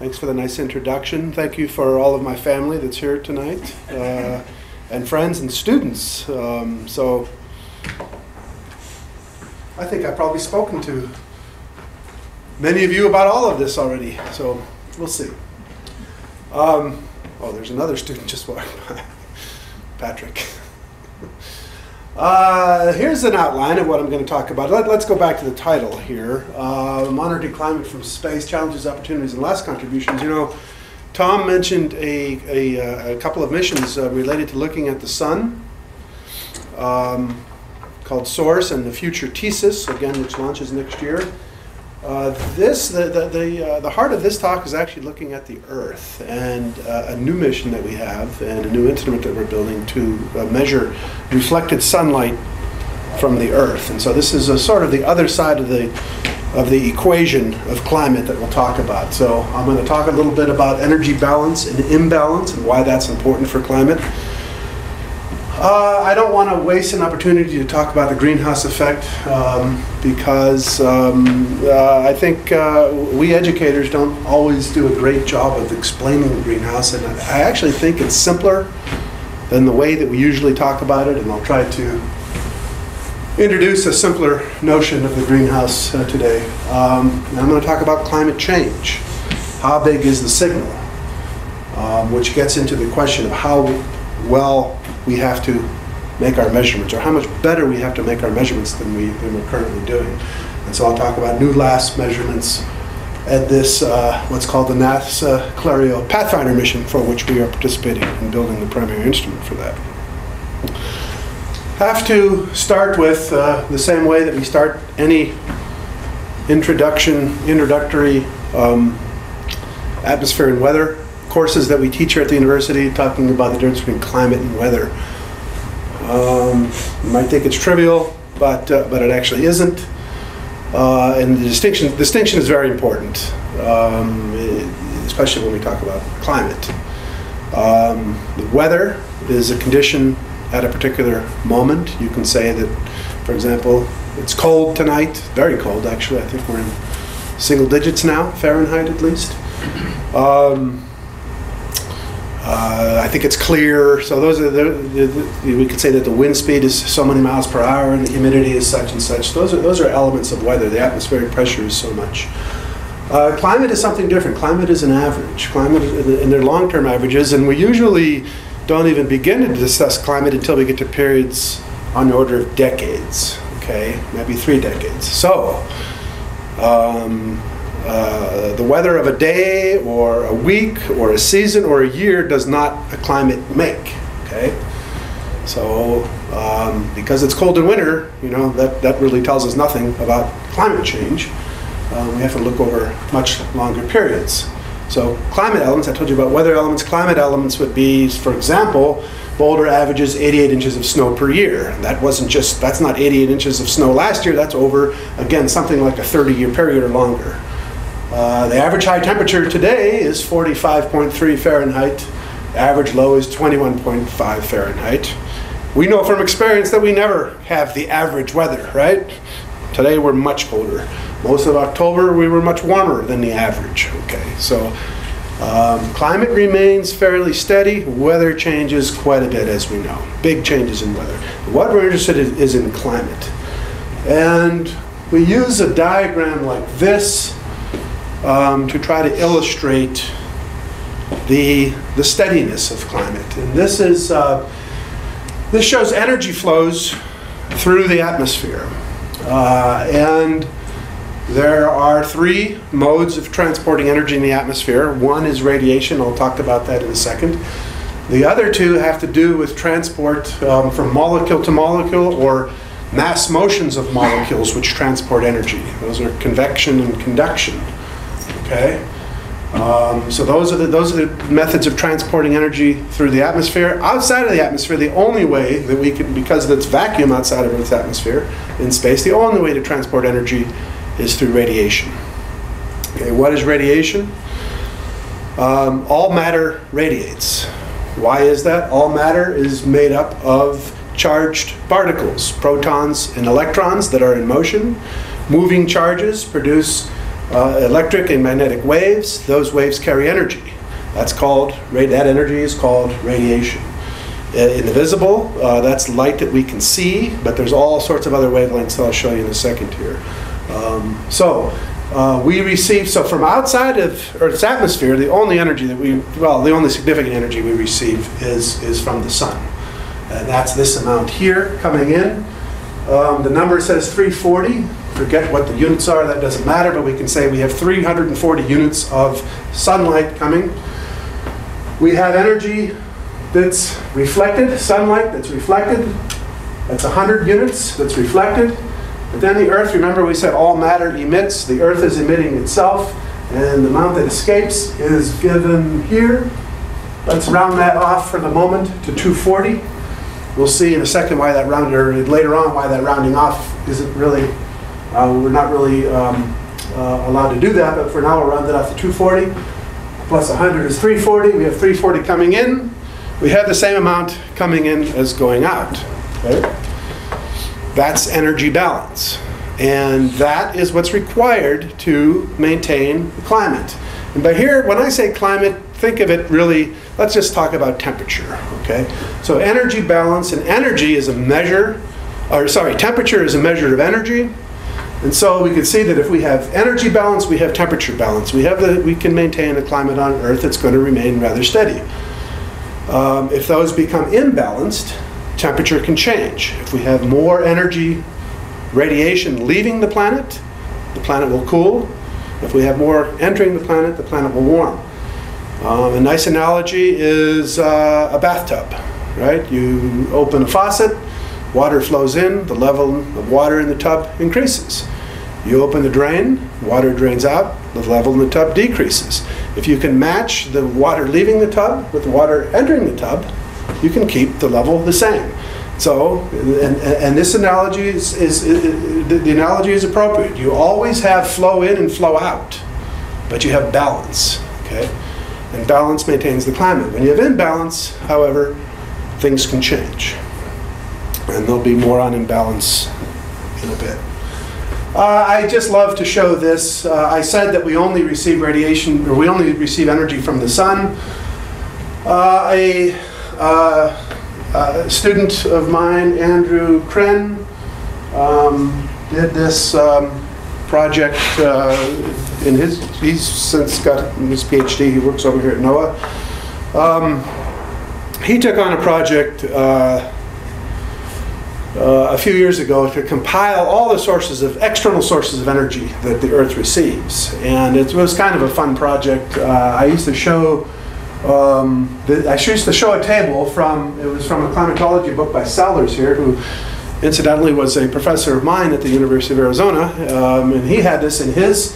Thanks for the nice introduction. Thank you for all of my family that's here tonight, and friends and students. So I think I've probably spoken to many of you about all of this already, so we'll see. Oh, there's another student just walking by. Patrick. Here's an outline of what I'm going to talk about. Let's go back to the title here. Monitoring climate from space, challenges, opportunities, and last contributions. You know, Tom mentioned a couple of missions related to looking at the sun, called SOURCE and the Future TSIS, again, which launches next year. The heart of this talk is actually looking at the Earth and a new mission that we have and a new instrument that we're building to measure reflected sunlight from the Earth. And so this is a sort of the other side of the equation of climate that we'll talk about. So I'm going to talk a little bit about energy balance and imbalance and why that's important for climate. I don't want to waste an opportunity to talk about the greenhouse effect because I think we educators don't always do a great job of explaining the greenhouse, and I actually think it's simpler than the way that we usually talk about it, and I'll try to introduce a simpler notion of the greenhouse today. And I'm going to talk about climate change. How big is the signal? Which gets into the question of how well we have to make our measurements, or how much better we have to make our measurements than we're currently doing. And so I'll talk about new last measurements at this, what's called the NASA Clario Pathfinder mission, for which we are participating in building the primary instrument for that. Have to start with the same way that we start any introductory atmosphere and weather courses that we teach here at the university, talking about the difference between climate and weather. You might think it's trivial, but it actually isn't. And the distinction is very important, especially when we talk about climate. The weather is a condition at a particular moment. You can say that, for example, it's cold tonight, very cold actually. I think we're in single digits now, Fahrenheit at least. I think it's clear, so those are we could say that the wind speed is so many miles per hour and the humidity is such and such. Those are elements of weather. The atmospheric pressure is so much. Climate is something different. Climate is an average. Climate and they're long-term averages, and we usually don't even begin to discuss climate until we get to periods on the order of decades, okay, maybe 3 decades. So the weather of a day or a week or a season or a year does not a climate make, okay? So because it's cold in winter, you know, that really tells us nothing about climate change. We have to look over much longer periods. So climate elements, I told you about weather elements. Climate elements would be, for example, Boulder averages 88 inches of snow per year. And that's not 88 inches of snow last year, that's over, again, something like a 30-year period or longer. The average high temperature today is 45.3 Fahrenheit. The average low is 21.5 Fahrenheit. We know from experience that we never have the average weather, right? Today we're much colder. Most of October we were much warmer than the average. Okay, so climate remains fairly steady. Weather changes quite a bit, as we know. Big changes in weather. What we're interested in is in climate. And we use a diagram like this to try to illustrate the steadiness of climate. And this shows energy flows through the atmosphere. And there are 3 modes of transporting energy in the atmosphere. One is radiation. I'll talk about that in a second. The other 2 have to do with transport from molecule to molecule, or mass motions of molecules which transport energy. Those are convection and conduction. Okay, so those are the methods of transporting energy through the atmosphere. Outside of the atmosphere, the only way that we can, because it's vacuum outside of Earth's atmosphere in space, the only way to transport energy is through radiation. Okay, what is radiation? All matter radiates. Why is that? All matter is made up of charged particles, protons and electrons that are in motion. Moving charges produce electric and magnetic waves. Those waves carry energy. That energy is called radiation. In the visible, that's light that we can see, but there's all sorts of other wavelengths that I'll show you in a second here. We receive, so from outside of Earth's atmosphere, the only energy that the only significant energy we receive is from the sun. And that's this amount here coming in. The number says 340. Forget what the units are, that doesn't matter, but we can say we have 340 units of sunlight coming. We have energy that's reflected, sunlight that's reflected. That's 100 units that's reflected. But then the Earth, remember we said all matter emits. The Earth is emitting itself, and the amount that escapes is given here. Let's round that off for the moment to 240. We'll see in a second why that later on why that rounding off isn't really, we're not really allowed to do that, but for now we'll round it off to 240. Plus 100 is 340. We have 340 coming in. We have the same amount coming in as going out. Okay? That's energy balance. And that is what's required to maintain the climate. And by here, when I say climate, think of it really, let's just talk about temperature. Okay? So energy balance, and energy is a measure, temperature is a measure of energy. And so we can see that if we have energy balance, we have temperature balance. We can maintain a climate on Earth that's going to remain rather steady. If those become imbalanced, temperature can change. If we have more energy radiation leaving the planet will cool. If we have more entering the planet will warm. A nice analogy is a bathtub, right? You open a faucet, water flows in, the level of water in the tub increases. You open the drain, water drains out, the level in the tub decreases. If you can match the water leaving the tub with the water entering the tub, you can keep the level the same. So, and this analogy the analogy is appropriate. You always have flow in and flow out, but you have balance, okay? And balance maintains the climate. When you have imbalance, however, things can change. And there'll be more on imbalance in a bit. I just love to show this. I said that we only receive radiation, or we only receive energy from the sun. A student of mine, Andrew Kren, did this project he's since got his PhD. He works over here at NOAA. He took on a project a few years ago to compile all the external sources of energy that the Earth receives. And it was kind of a fun project. I used to show a table from a climatology book by Sellers here, who incidentally was a professor of mine at the University of Arizona. And he had this in his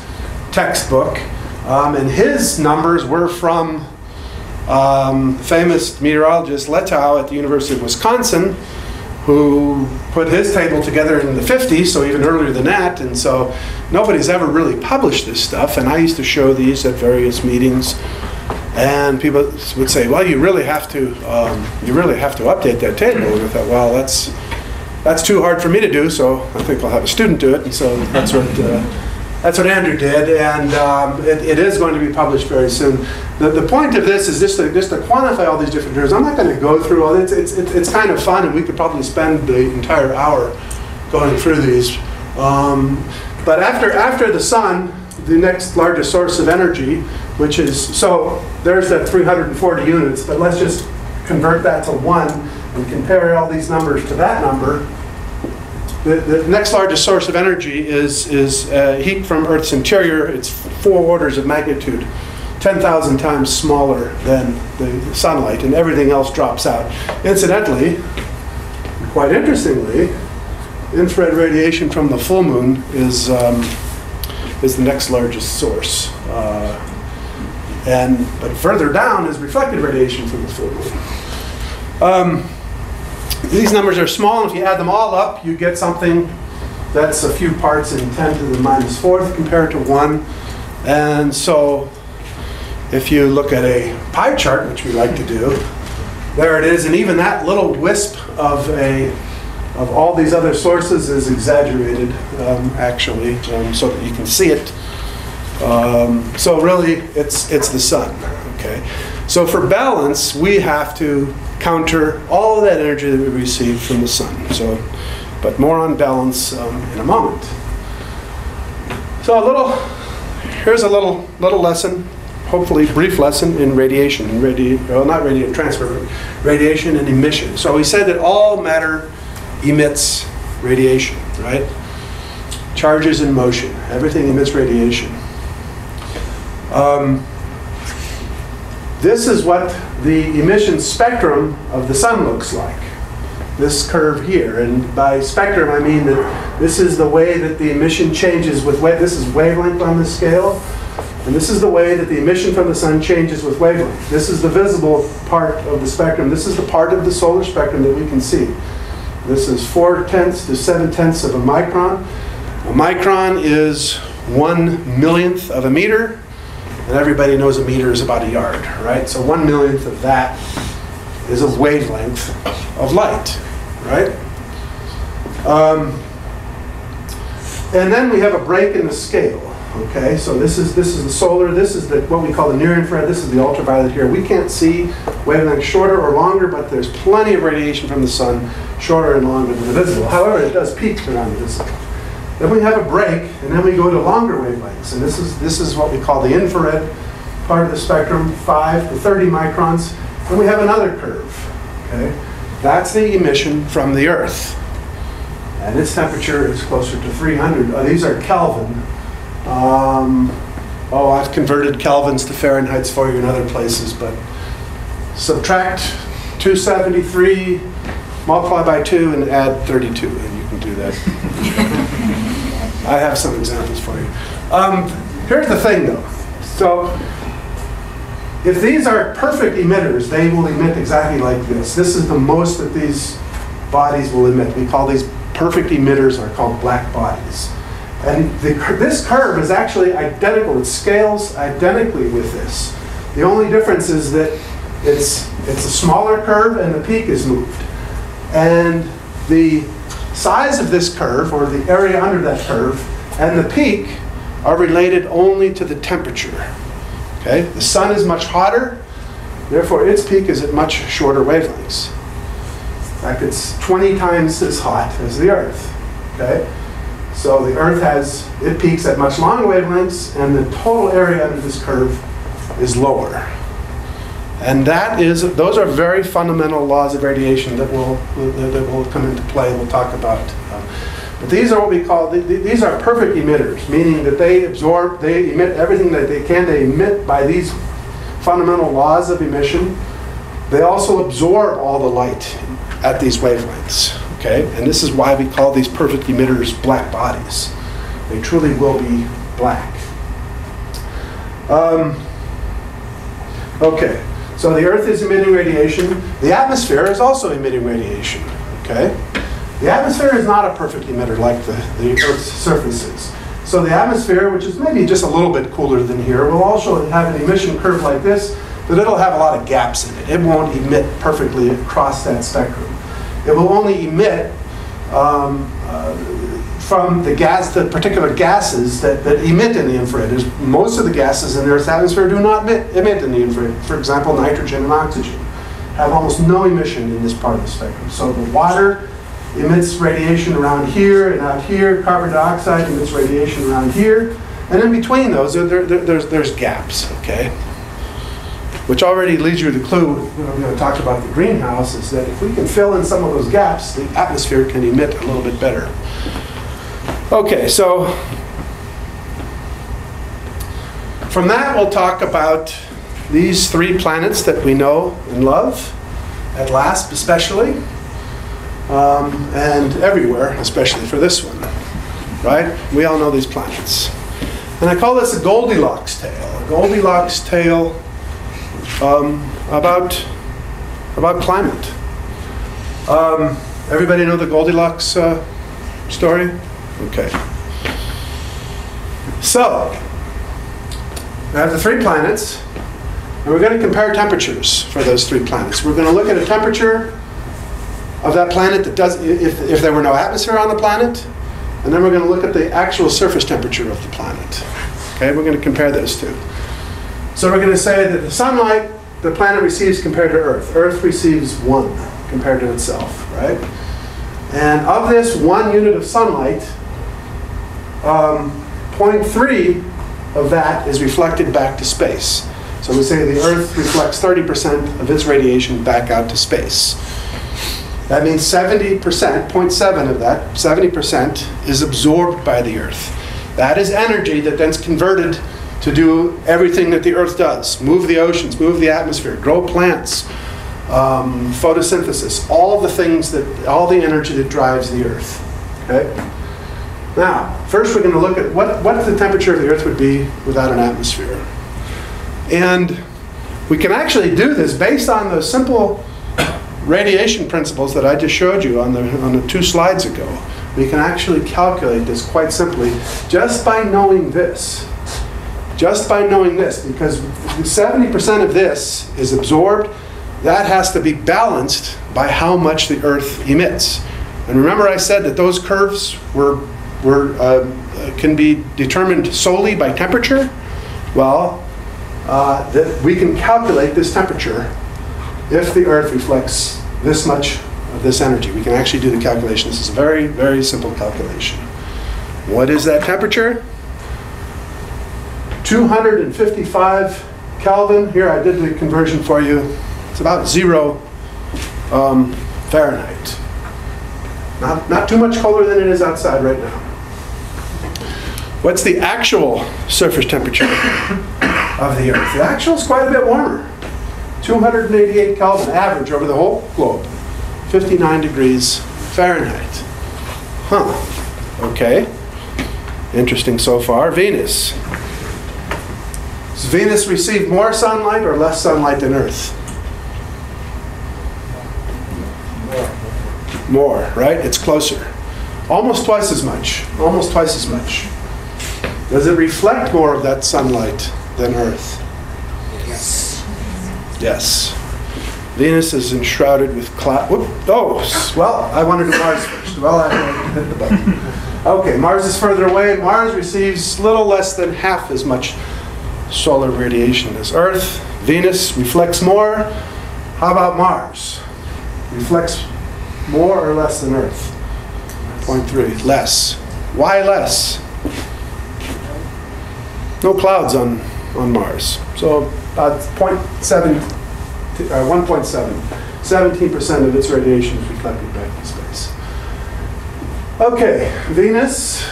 textbook. And his numbers were from famous meteorologist Letow at the University of Wisconsin, who put his table together in the 50s, so even earlier than that. And so nobody's ever really published this stuff. And I used to show these at various meetings. And people would say, well, you really have to update that table. And I thought, well, that's too hard for me to do, so I think I'll have a student do it. And so that's what Andrew did, and it is going to be published very soon. The point of this is just to quantify all these different terms. I'm not going to go through all this. It's kind of fun, and we could probably spend the entire hour going through these. But after the sun, the next largest source of energy, which is, so there's that 340 units, but let's just convert that to 1 and compare all these numbers to that number. The next largest source of energy is heat from Earth's interior. It's 4 orders of magnitude, 10,000 times smaller than the sunlight, and everything else drops out. Incidentally, quite interestingly, infrared radiation from the full moon is the next largest source. But further down is reflected radiation from the full moon. These numbers are small, and if you add them all up, you get something that's a few parts in 10 to the minus 4th compared to 1. And so if you look at a pie chart, which we like to do, there it is. And even that little wisp of all these other sources is exaggerated, actually, so that you can see it So really, it's the sun. Okay. So for balance, we have to counter all of that energy that we receive from the sun. So, but more on balance in a moment. So here's a little lesson, hopefully brief lesson in radiation, not radiation transfer, but radiation and emission. So we said that all matter emits radiation, right? Charges in motion, everything emits radiation. This is what the emission spectrum of the sun looks like. This curve here, and by spectrum I mean that this is the way that the emission changes with this is wavelength on the scale, and this is the way that the emission from the sun changes with wavelength. This is the visible part of the spectrum. This is the part of the solar spectrum that we can see. This is 4/10 to 7/10 of a micron. A micron is 1/millionth of a meter, and everybody knows a meter is about a yard, right? So 1/millionth of that is a wavelength of light, right? And then we have a break in the scale. Okay, so this is the solar. This is what we call the near infrared. This is the ultraviolet here. We can't see wavelengths shorter or longer, but there's plenty of radiation from the sun, shorter and longer than the visible. However, it does peak around the visible. Then we have a break, and then we go to longer wavelengths, and this is what we call the infrared part of the spectrum, 5 to 30 microns. And we have another curve. Okay, that's the emission from the Earth, and its temperature is closer to 300. These are Kelvin. I've converted Kelvins to Fahrenheits for you in other places, but subtract 273, multiply by 2, and add 32, and you can do that. I have some examples for you. Here's the thing, though. So, if these are perfect emitters, they will emit exactly like this. This is the most that these bodies will emit. We call these perfect emitters, are called black bodies. And this curve is actually identical. It scales identically with this. The only difference is that it's a smaller curve and the peak is moved. And the size of this curve, or the area under that curve, and the peak are related only to the temperature. Okay? The sun is much hotter, therefore its peak is at much shorter wavelengths. In fact, it's 20 times as hot as the Earth. Okay? So the Earth it peaks at much longer wavelengths, and the total area under this curve is lower. And those are very fundamental laws of radiation that will come into play. We'll talk about. But these are what we call these are perfect emitters, meaning that they emit everything that they can. They emit by these fundamental laws of emission. They also absorb all the light at these wavelengths. Okay, and this is why we call these perfect emitters black bodies. They truly will be black. Okay, so the Earth is emitting radiation. The atmosphere is also emitting radiation. Okay, the atmosphere is not a perfect emitter like the Earth's surface is. So the atmosphere, which is maybe just a little bit cooler than here, will also have an emission curve like this, but it'll have a lot of gaps in it. It won't emit perfectly across that spectrum. It will only emit from the particular gases that emit in the infrared. Most of the gases in the Earth's atmosphere do not emit in the infrared. For example, nitrogen and oxygen have almost no emission in this part of the spectrum. So the water emits radiation around here and out here. Carbon dioxide emits radiation around here. And in between those, there's gaps, okay? Which already leads you to the clue, talked about the greenhouse, is that if we can fill in some of those gaps, the atmosphere can emit a little bit better. Okay, so from that we'll talk about these 3 planets that we know and love, at last especially, and everywhere, especially for this one, right? We all know these planets. And I call this a Goldilocks tale. A Goldilocks tale about climate. Everybody know the Goldilocks story? Okay. So, we have the 3 planets, and we're going to compare temperatures for those 3 planets. We're going to look at a temperature of that planet that does, if there were no atmosphere on the planet, and then we're going to look at the actual surface temperature of the planet. Okay, we're going to compare those two. So we're going to say that the sunlight the planet receives compared to Earth. Earth receives 1 compared to itself, right? And of this 1 unit of sunlight, 0.3 of that is reflected back to space. So we say the Earth reflects 30% of its radiation back out to space. That means 70%, 0.7 of that, 70% is absorbed by the Earth. That is energy that then's converted to do everything that the Earth does. Move the oceans, move the atmosphere, grow plants, photosynthesis, all the things all the energy that drives the Earth. Okay? Now, first we're going to look at what the temperature of the Earth would be without an atmosphere. And we can actually do this based on the simple radiation principles that I just showed you on the 2 slides ago. We can actually calculate this quite simply just by knowing this. Just by knowing this, because 70% of this is absorbed, that has to be balanced by how much the Earth emits. And remember I said that those curves can be determined solely by temperature? Well, that we can calculate this temperature if the Earth reflects this much of this energy. We can actually do the calculation. This is a very, very simple calculation. What is that temperature? 255 Kelvin. Here, I did the conversion for you. It's about 0 Fahrenheit. Not too much colder than it is outside right now. What's the actual surface temperature of the Earth? The actual is quite a bit warmer. 288 Kelvin, average over the whole globe. 59 degrees Fahrenheit. Huh. Okay. Interesting so far. Venus. Does Venus receive more sunlight or less sunlight than Earth? More, right? It's closer. Almost twice as much. Almost twice as much. Does it reflect more of that sunlight than Earth? Yes. Yes. Venus is enshrouded with cloud. Oh, well, I wanted to do Mars first. Well, I hit the button. Okay, Mars is further away. Mars receives little less than half as much solar radiation as Earth. Venus reflects more. How about Mars? Reflects more or less than Earth? 0.3. Less. Why less? No clouds on Mars. So about 1.7. 17% of its radiation is reflected back in space. Okay, Venus.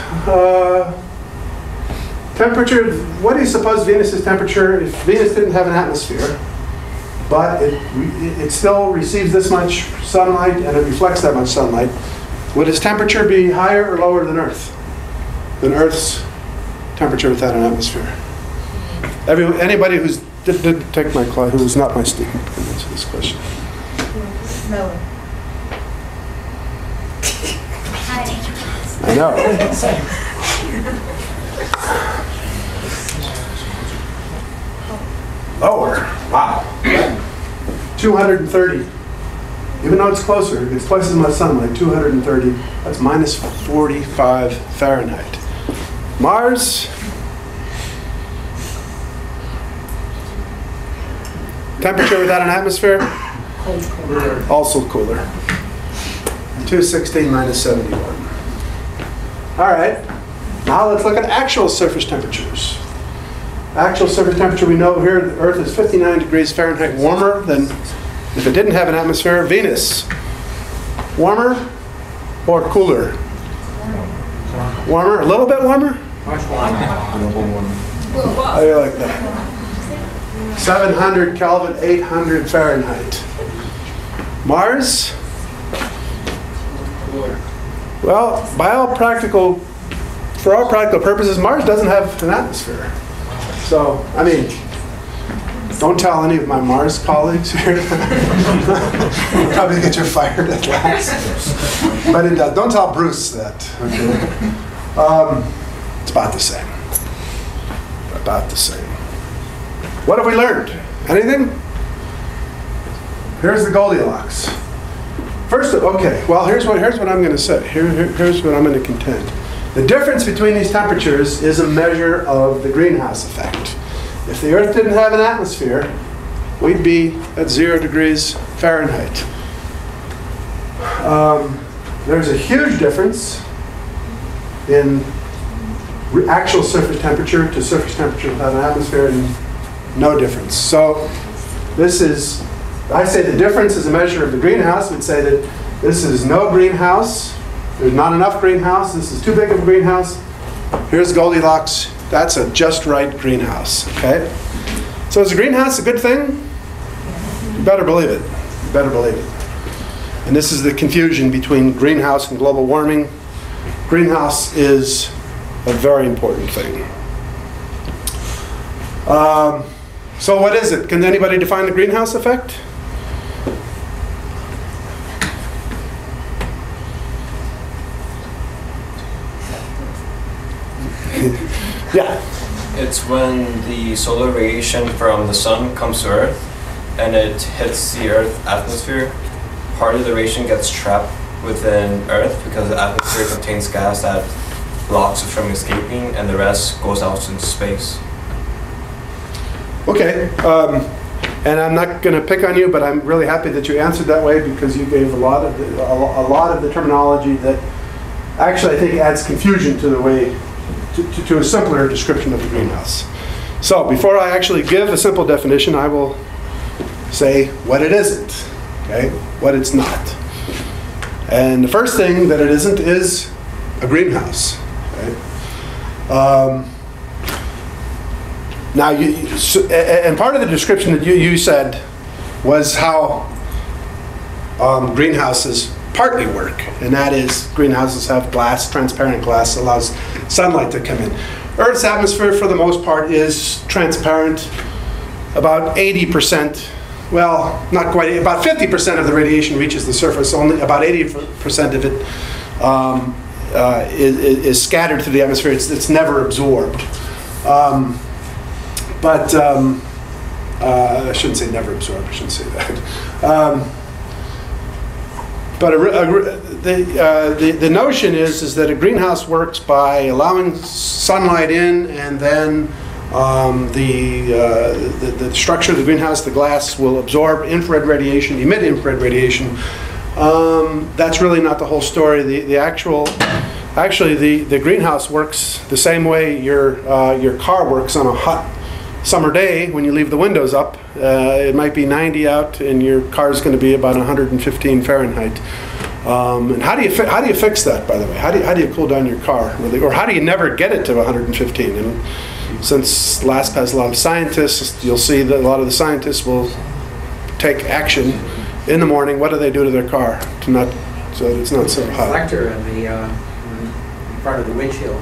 Temperature, what do you suppose Venus's temperature, if Venus didn't have an atmosphere, but it still receives this much sunlight and it reflects that much sunlight, would its temperature be higher or lower than Earth? Than Earth's temperature without an atmosphere? Anybody who didn't take my class, who is not my student, can answer this question. Lower. I know. Lower. Wow. 230. Even though it's closer, it's twice as much sunlight, 230. That's minus 45 Fahrenheit. Mars. Temperature without an atmosphere? Cooler. Also cooler. 216 minus 71. All right. Now let's look at actual surface temperatures. Actual surface temperature, we know here the Earth is 59 degrees Fahrenheit warmer than if it didn't have an atmosphere. Venus, warmer or cooler? Warmer, a little bit warmer? Much warmer. How do you like that? 700 Kelvin, 800 Fahrenheit. Mars? Well, for all practical purposes, Mars doesn't have an atmosphere. So, I mean, don't tell any of my Mars colleagues here. You'll probably get you fired at last. But it does. Don't tell Bruce that. Okay? It's about the same. About the same. What have we learned? Anything? Here's the Goldilocks. First, okay. Well, here's what I'm going to say. Here's what I'm going to contend. The difference between these temperatures is a measure of the greenhouse effect. If the Earth didn't have an atmosphere, we'd be at 0 degrees Fahrenheit. There's a huge difference in actual surface temperature to surface temperature without an atmosphere, and no difference. So this is, I say the difference is a measure of the greenhouse. We'd say that this is no greenhouse. There's not enough greenhouse. This is too big of a greenhouse. Here's Goldilocks. That's a just right greenhouse. Okay? So is a greenhouse a good thing? You better believe it. You better believe it. And this is the confusion between greenhouse and global warming. Greenhouse is a very important thing. So what is it? Can anybody define the greenhouse effect? Yeah. It's when the solar radiation from the sun comes to Earth and it hits the Earth atmosphere. Part of the radiation gets trapped within Earth because the atmosphere contains gas that blocks it from escaping, and the rest goes out into space. Okay. And I'm not going to pick on you, but I'm really happy that you answered that way, because you gave a lot of the terminology that actually I think adds confusion to the way to a simpler description of the greenhouse. So before I actually give a simple definition, I will say what it isn't, okay? What it's not. And the first thing that it isn't is a greenhouse. Okay? Now, and part of the description that you said was how greenhouses partly work, and that is greenhouses have glass, transparent glass, that allows sunlight to come in. Earth's atmosphere, for the most part, is transparent. About 80%, well, not quite, about 50% of the radiation reaches the surface. Only about 80% of it is scattered through the atmosphere. It's never absorbed. But I shouldn't say never absorbed. I shouldn't say that. But the notion is that a greenhouse works by allowing sunlight in, and then the structure of the greenhouse, the glass, will absorb infrared radiation, emit infrared radiation. That's really not the whole story. Actually, the greenhouse works the same way your car works on a hot summer day when you leave the windows up. It might be 90 out, and your car is going to be about 115 Fahrenheit. And how do you fix that, by the way? How do you cool down your car, really? Or how do you never get it to 115? And since LASP has a lot of scientists, you'll see that a lot of the scientists will take action in the morning. What do they do to their car so it's not so hot? Reflector in the front of the windshield.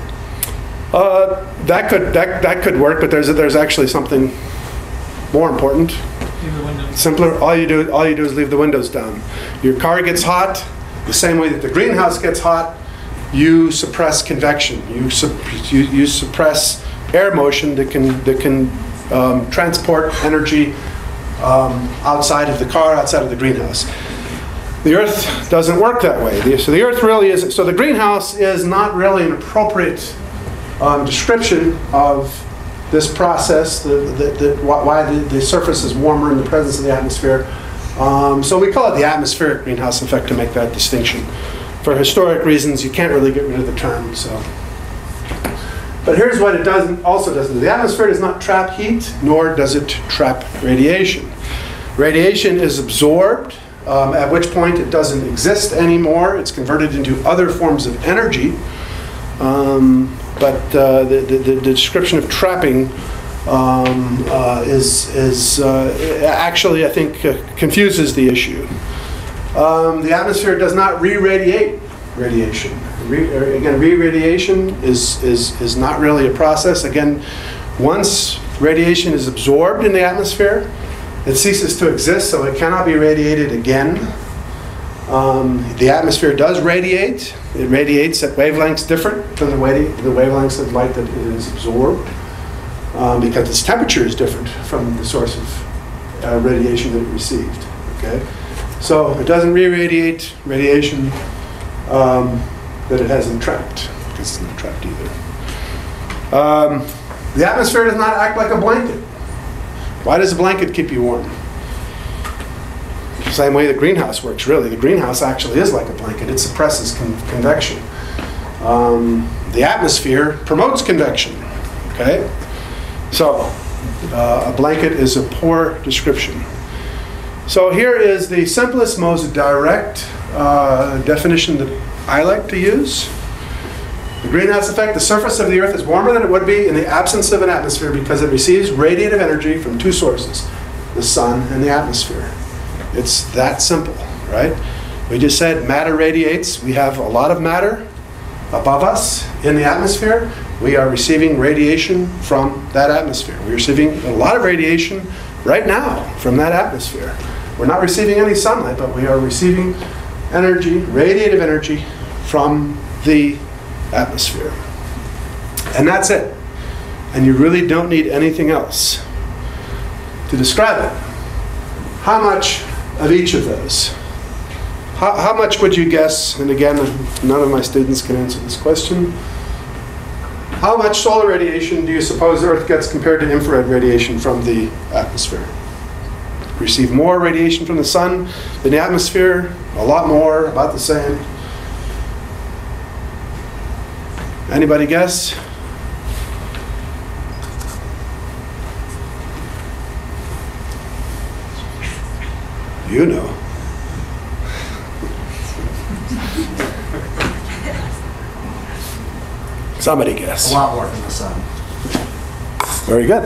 That could work, but there's actually something more important, simpler. All you do is leave the windows down. Your car gets hot the same way that the greenhouse gets hot. You suppress convection. You suppress air motion that can transport energy outside of the car, outside of the greenhouse. The Earth doesn't work that way. So the Earth really isn't. So the greenhouse is not really an appropriate description of this process, why the surface is warmer in the presence of the atmosphere. So we call it the atmospheric greenhouse effect to make that distinction. For historic reasons, you can't really get rid of the term. So, but here's what it also doesn't do. The atmosphere does not trap heat, nor does it trap radiation. Radiation is absorbed, at which point it doesn't exist anymore. It's converted into other forms of energy. But the description of trapping is actually, I think, confuses the issue. The atmosphere does not re-radiate radiation. Again, re-radiation is not really a process. Again, once radiation is absorbed in the atmosphere, it ceases to exist, so it cannot be radiated again. The atmosphere does radiate. It radiates at wavelengths different from the wavelengths of light that is absorbed, because its temperature is different from the source of radiation that it received. Okay, so it doesn't re-radiate radiation that it hasn't trapped. because it's not trapped either. The atmosphere does not act like a blanket. Why does a blanket keep you warm? The same way the greenhouse works, really. The greenhouse actually is like a blanket. It suppresses convection. The atmosphere promotes convection. Okay? So, a blanket is a poor description. So here is the simplest, most direct definition that I like to use. The greenhouse effect: the surface of the Earth is warmer than it would be in the absence of an atmosphere because it receives radiative energy from two sources, the sun and the atmosphere. It's that simple, right? We just said matter radiates. We have a lot of matter above us in the atmosphere. We are receiving radiation from that atmosphere. We're receiving a lot of radiation right now from that atmosphere. We're not receiving any sunlight, but we are receiving energy, radiative energy, from the atmosphere. And that's it. And you really don't need anything else to describe it. How much of each of those? How much would you guess, and again, none of my students can answer this question, how much solar radiation do you suppose the Earth gets compared to infrared radiation from the atmosphere? Receive more radiation from the sun than the atmosphere, a lot more, about the same. Anybody guess? You know. Somebody guess. A lot more from the sun. Very good.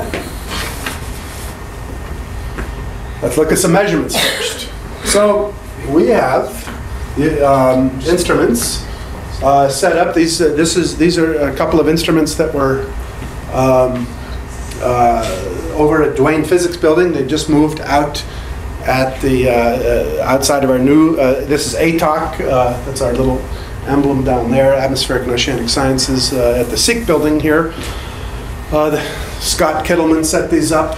Let's look at some measurements first. So we have the instruments set up. These are a couple of instruments that were over at Duane Physics Building. They just moved out at the outside of our new. This is ATOC. That's our little emblem down there. Atmospheric and Oceanic Sciences at the SEEK building here. Scott Kittleman set these up.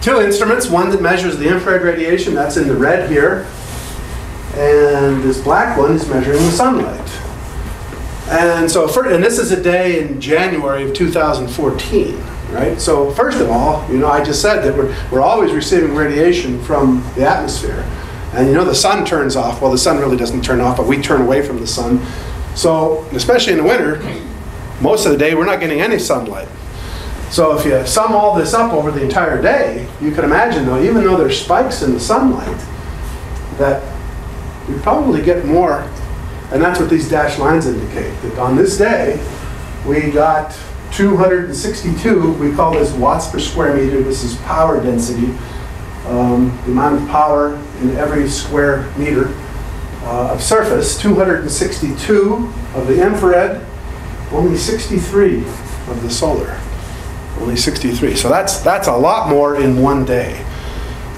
Two instruments, one that measures the infrared radiation, that's in the red here, and this black one is measuring the sunlight. And so, and this is a day in January of 2014, right? So first of all, I just said that we're always receiving radiation from the atmosphere. And the sun turns off. Well, the sun really doesn't turn off, but we turn away from the sun. So, especially in the winter, most of the day we're not getting any sunlight. So if you sum all this up over the entire day, you can imagine, though, even though there's spikes in the sunlight, that we probably get more, and that's what these dashed lines indicate, that on this day, we got 262, we call this watts per square meter. This is power density, the amount of power in every square meter of surface. 262 of the infrared, only 63 of the solar. Only 63. So that's a lot more in one day.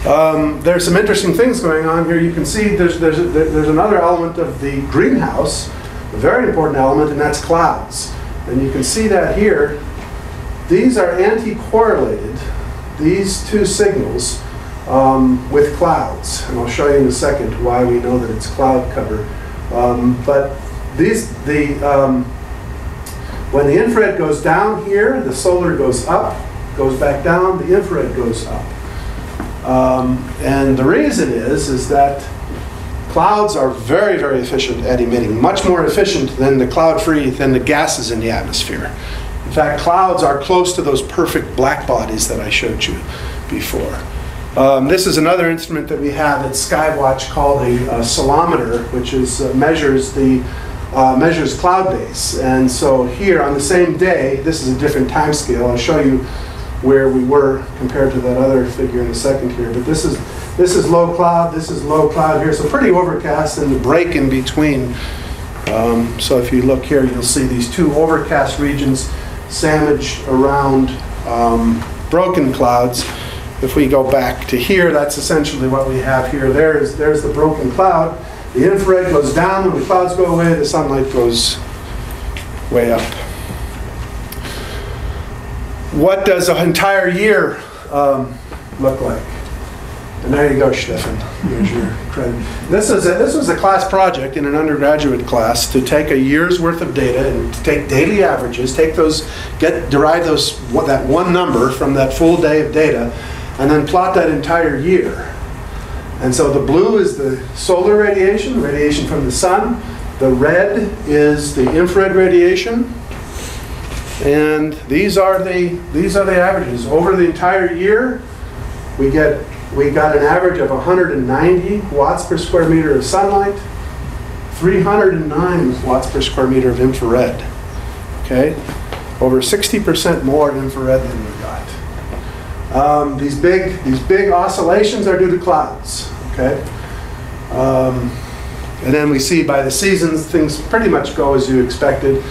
There's some interesting things going on here. You can see there's another element of the greenhouse, a very important element, and that's clouds. And you can see that here. These are anti-correlated, these two signals, with clouds. And I'll show you in a second why we know that it's cloud cover. But when the infrared goes down here, the solar goes up, goes back down, the infrared goes up. And the reason is that clouds are very, very efficient at emitting, much more efficient than the gases in the atmosphere. In fact, clouds are close to those perfect black bodies that I showed you before. This is another instrument that we have at Skywatch called a solometer, which measures cloud base. And so here on the same day, this is a different time scale. I'll show you where we were compared to that other figure in a second here. But this is low cloud, this is low cloud here. So pretty overcast and the break in between. So if you look here, you'll see these two overcast regions sandwiched around broken clouds. If we go back to here, that's essentially what we have here. There's the broken cloud. The infrared goes down, when the clouds go away, the sunlight goes way up. What does an entire year look like? And there you go, Stefan. Here's your credit. This was a class project in an undergraduate class to take a year's worth of data and to take daily averages, take those, derive those that one number from that full day of data, and then plot that entire year. And so the blue is the solar radiation, radiation from the sun. The red is the infrared radiation. And these are the averages. Over the entire year, we got an average of 190 watts per square meter of sunlight, 309 watts per square meter of infrared. Okay? Over 60% more infrared than we got. These big oscillations are due to clouds. Okay? And then we see by the seasons, things pretty much go as you expected.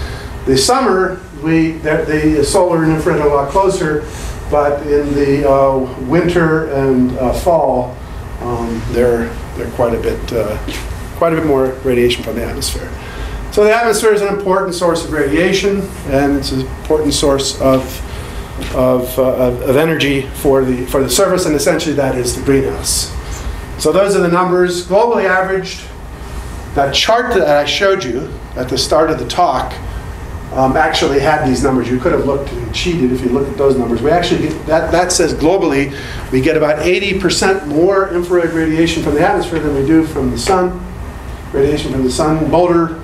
The summer, the solar and infrared are a lot closer, but in the winter and fall, they're quite a bit more radiation from the atmosphere. So the atmosphere is an important source of radiation, and it's an important source of energy for the surface, and essentially that is the greenhouse. So those are the numbers globally averaged. That chart that I showed you at the start of the talk actually had these numbers. You could have looked and cheated if you looked at those numbers. We actually get, that says globally we get about 80% more infrared radiation from the atmosphere than we do from the sun. Radiation from the sun. Boulder,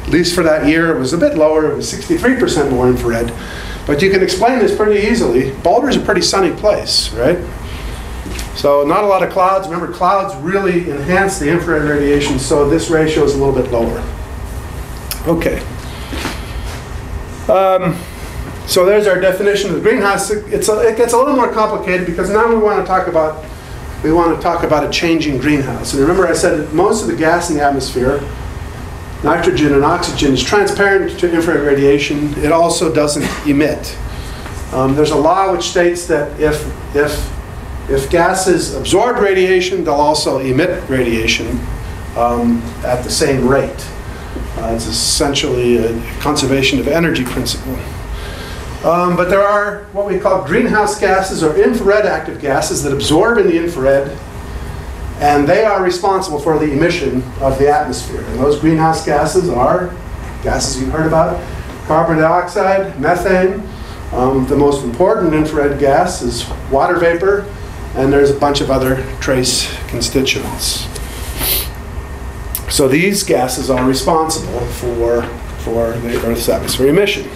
at least for that year, it was a bit lower. It was 63% more infrared. But you can explain this pretty easily. Boulder's a pretty sunny place, right? So not a lot of clouds. Remember, clouds really enhance the infrared radiation, so this ratio is a little bit lower. Okay. So there's our definition of the greenhouse. It gets a little more complicated because now we want to talk about a changing greenhouse. And remember, I said that most of the gas in the atmosphere, nitrogen and oxygen, is transparent to infrared radiation. It also doesn't emit. There's a law which states that if gases absorb radiation, they'll also emit radiation at the same rate. It's essentially a conservation of energy principle. But there are what we call greenhouse gases or infrared active gases that absorb in the infrared, and they are responsible for the emission of the atmosphere. And those greenhouse gases are gases you've heard about: carbon dioxide, methane. The most important infrared gas is water vapor, and there's a bunch of other trace constituents. So these gases are responsible for the Earth's atmosphere emission.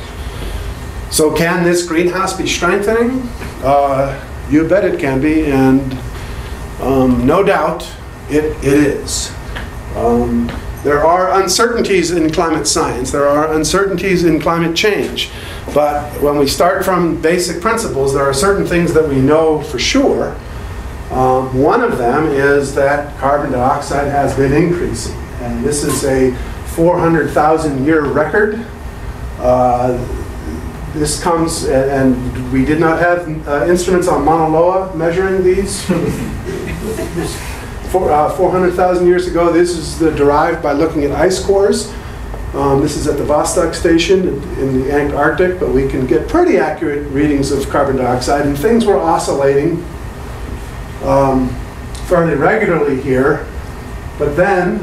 So can this greenhouse be strengthening? You bet it can be, and no doubt it is. There are uncertainties in climate science. There are uncertainties in climate change. But when we start from basic principles, there are certain things that we know for sure. One of them is that carbon dioxide has been increasing. And this is a 400,000 year record. This comes, and we did not have instruments on Mauna Loa measuring these. 400,000 years ago, this is derived by looking at ice cores. This is at the Vostok station in the Antarctic, but we can get pretty accurate readings of carbon dioxide, and things were oscillating fairly regularly here. But then,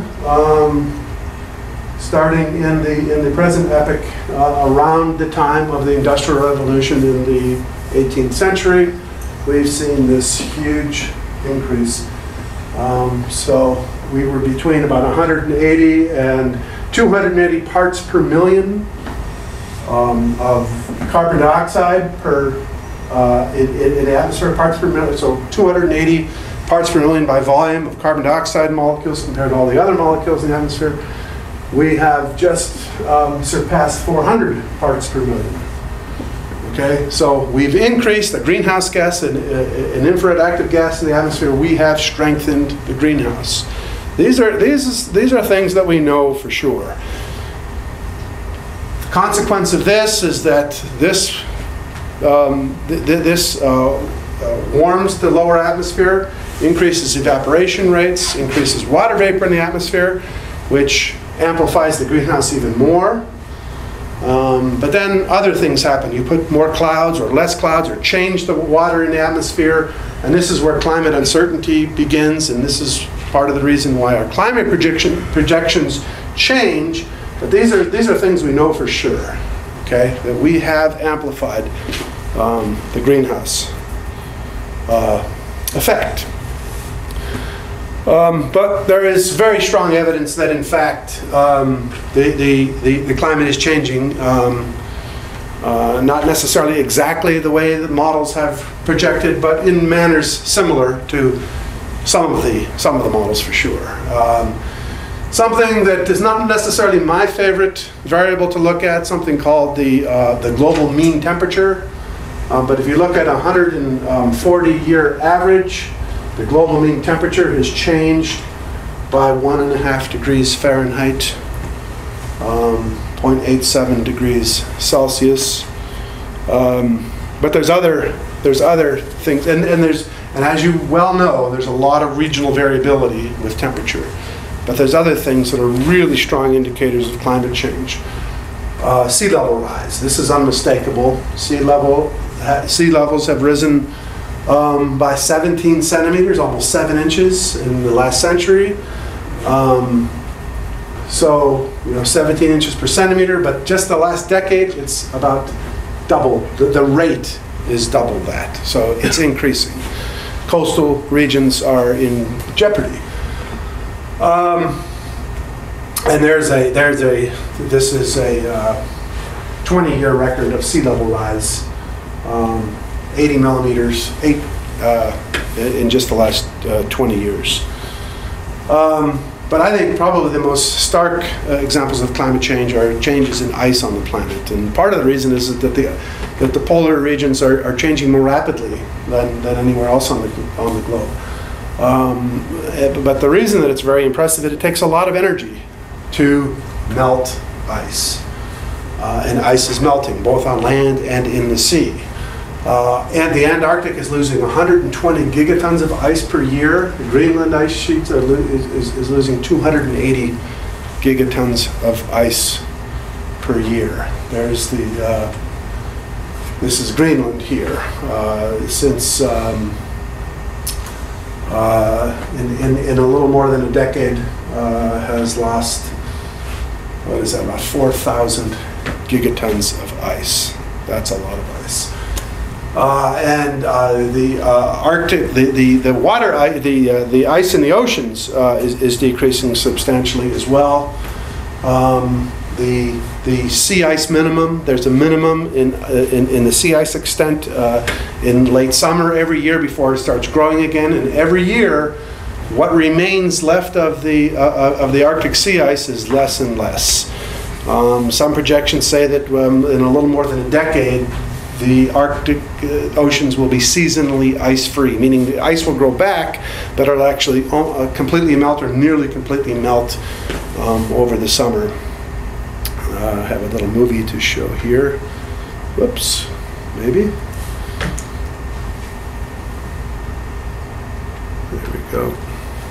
starting in the present epoch, around the time of the Industrial Revolution in the 18th century, we've seen this huge increase. So we were between about 180 and 280 parts per million of carbon dioxide in the atmosphere, parts per million. So 280 parts per million by volume of carbon dioxide molecules compared to all the other molecules in the atmosphere. We have just surpassed 400 parts per million. Okay, so we've increased the greenhouse gas and infrared active gas in the atmosphere. We have strengthened the greenhouse. These are things that we know for sure. The consequence of this is that this warms the lower atmosphere, increases evaporation rates, increases water vapor in the atmosphere, which amplifies the greenhouse even more. But then other things happen. You put more clouds or less clouds or change the water in the atmosphere, and this is where climate uncertainty begins, and this is part of the reason why our climate projections change. But these are things we know for sure, okay, that we have amplified the greenhouse effect. But there is very strong evidence that, in fact, the climate is changing, not necessarily exactly the way the models have projected, but in manners similar to some of the models for sure. Something that is not necessarily my favorite variable to look at, something called the global mean temperature. But if you look at a 140-year average, the global mean temperature has changed by 1.5 degrees Fahrenheit, 0.87 degrees Celsius. But there's other things, and as you well know, there's a lot of regional variability with temperature. But there's other things that are really strong indicators of climate change. Sea level rise. This is unmistakable. Sea levels have risen by 17 centimeters, almost 7 inches in the last century. So, 17 inches per centimeter, but just the last decade, it's about double. The rate is double that. So it's increasing. Coastal regions are in jeopardy. And this is a 20-year record of sea level rise, 80 millimeters, in just the last 20 years. But I think probably the most stark examples of climate change are changes in ice on the planet. And part of the reason is that the polar regions are changing more rapidly than anywhere else on the globe. But the reason that it's very impressive is it takes a lot of energy to melt ice. And ice is melting, both on land and in the sea. And the Antarctic is losing 120 gigatons of ice per year. The Greenland ice sheets is losing 280 gigatons of ice per year. There's this is Greenland here. Since in a little more than a decade, has lost, what is that, about 4,000 gigatons of ice. That's a lot of ice. The Arctic, the water, the ice in the oceans is decreasing substantially as well. The sea ice minimum, there's a minimum in the sea ice extent in late summer every year before it starts growing again, and every year what remains left of the Arctic sea ice is less and less. Some projections say that in a little more than a decade, the Arctic oceans will be seasonally ice-free, meaning the ice will grow back, but it'll actually completely melt or nearly completely melt over the summer. I have a little movie to show here. Whoops, maybe. There we go.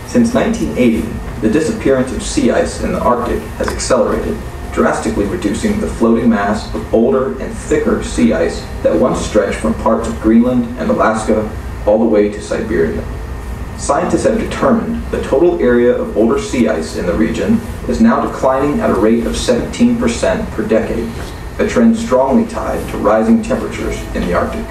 Since 1980, the disappearance of sea ice in the Arctic has accelerated, drastically reducing the floating mass of older and thicker sea ice that once stretched from parts of Greenland and Alaska all the way to Siberia. Scientists have determined the total area of older sea ice in the region is now declining at a rate of 17% per decade, a trend strongly tied to rising temperatures in the Arctic.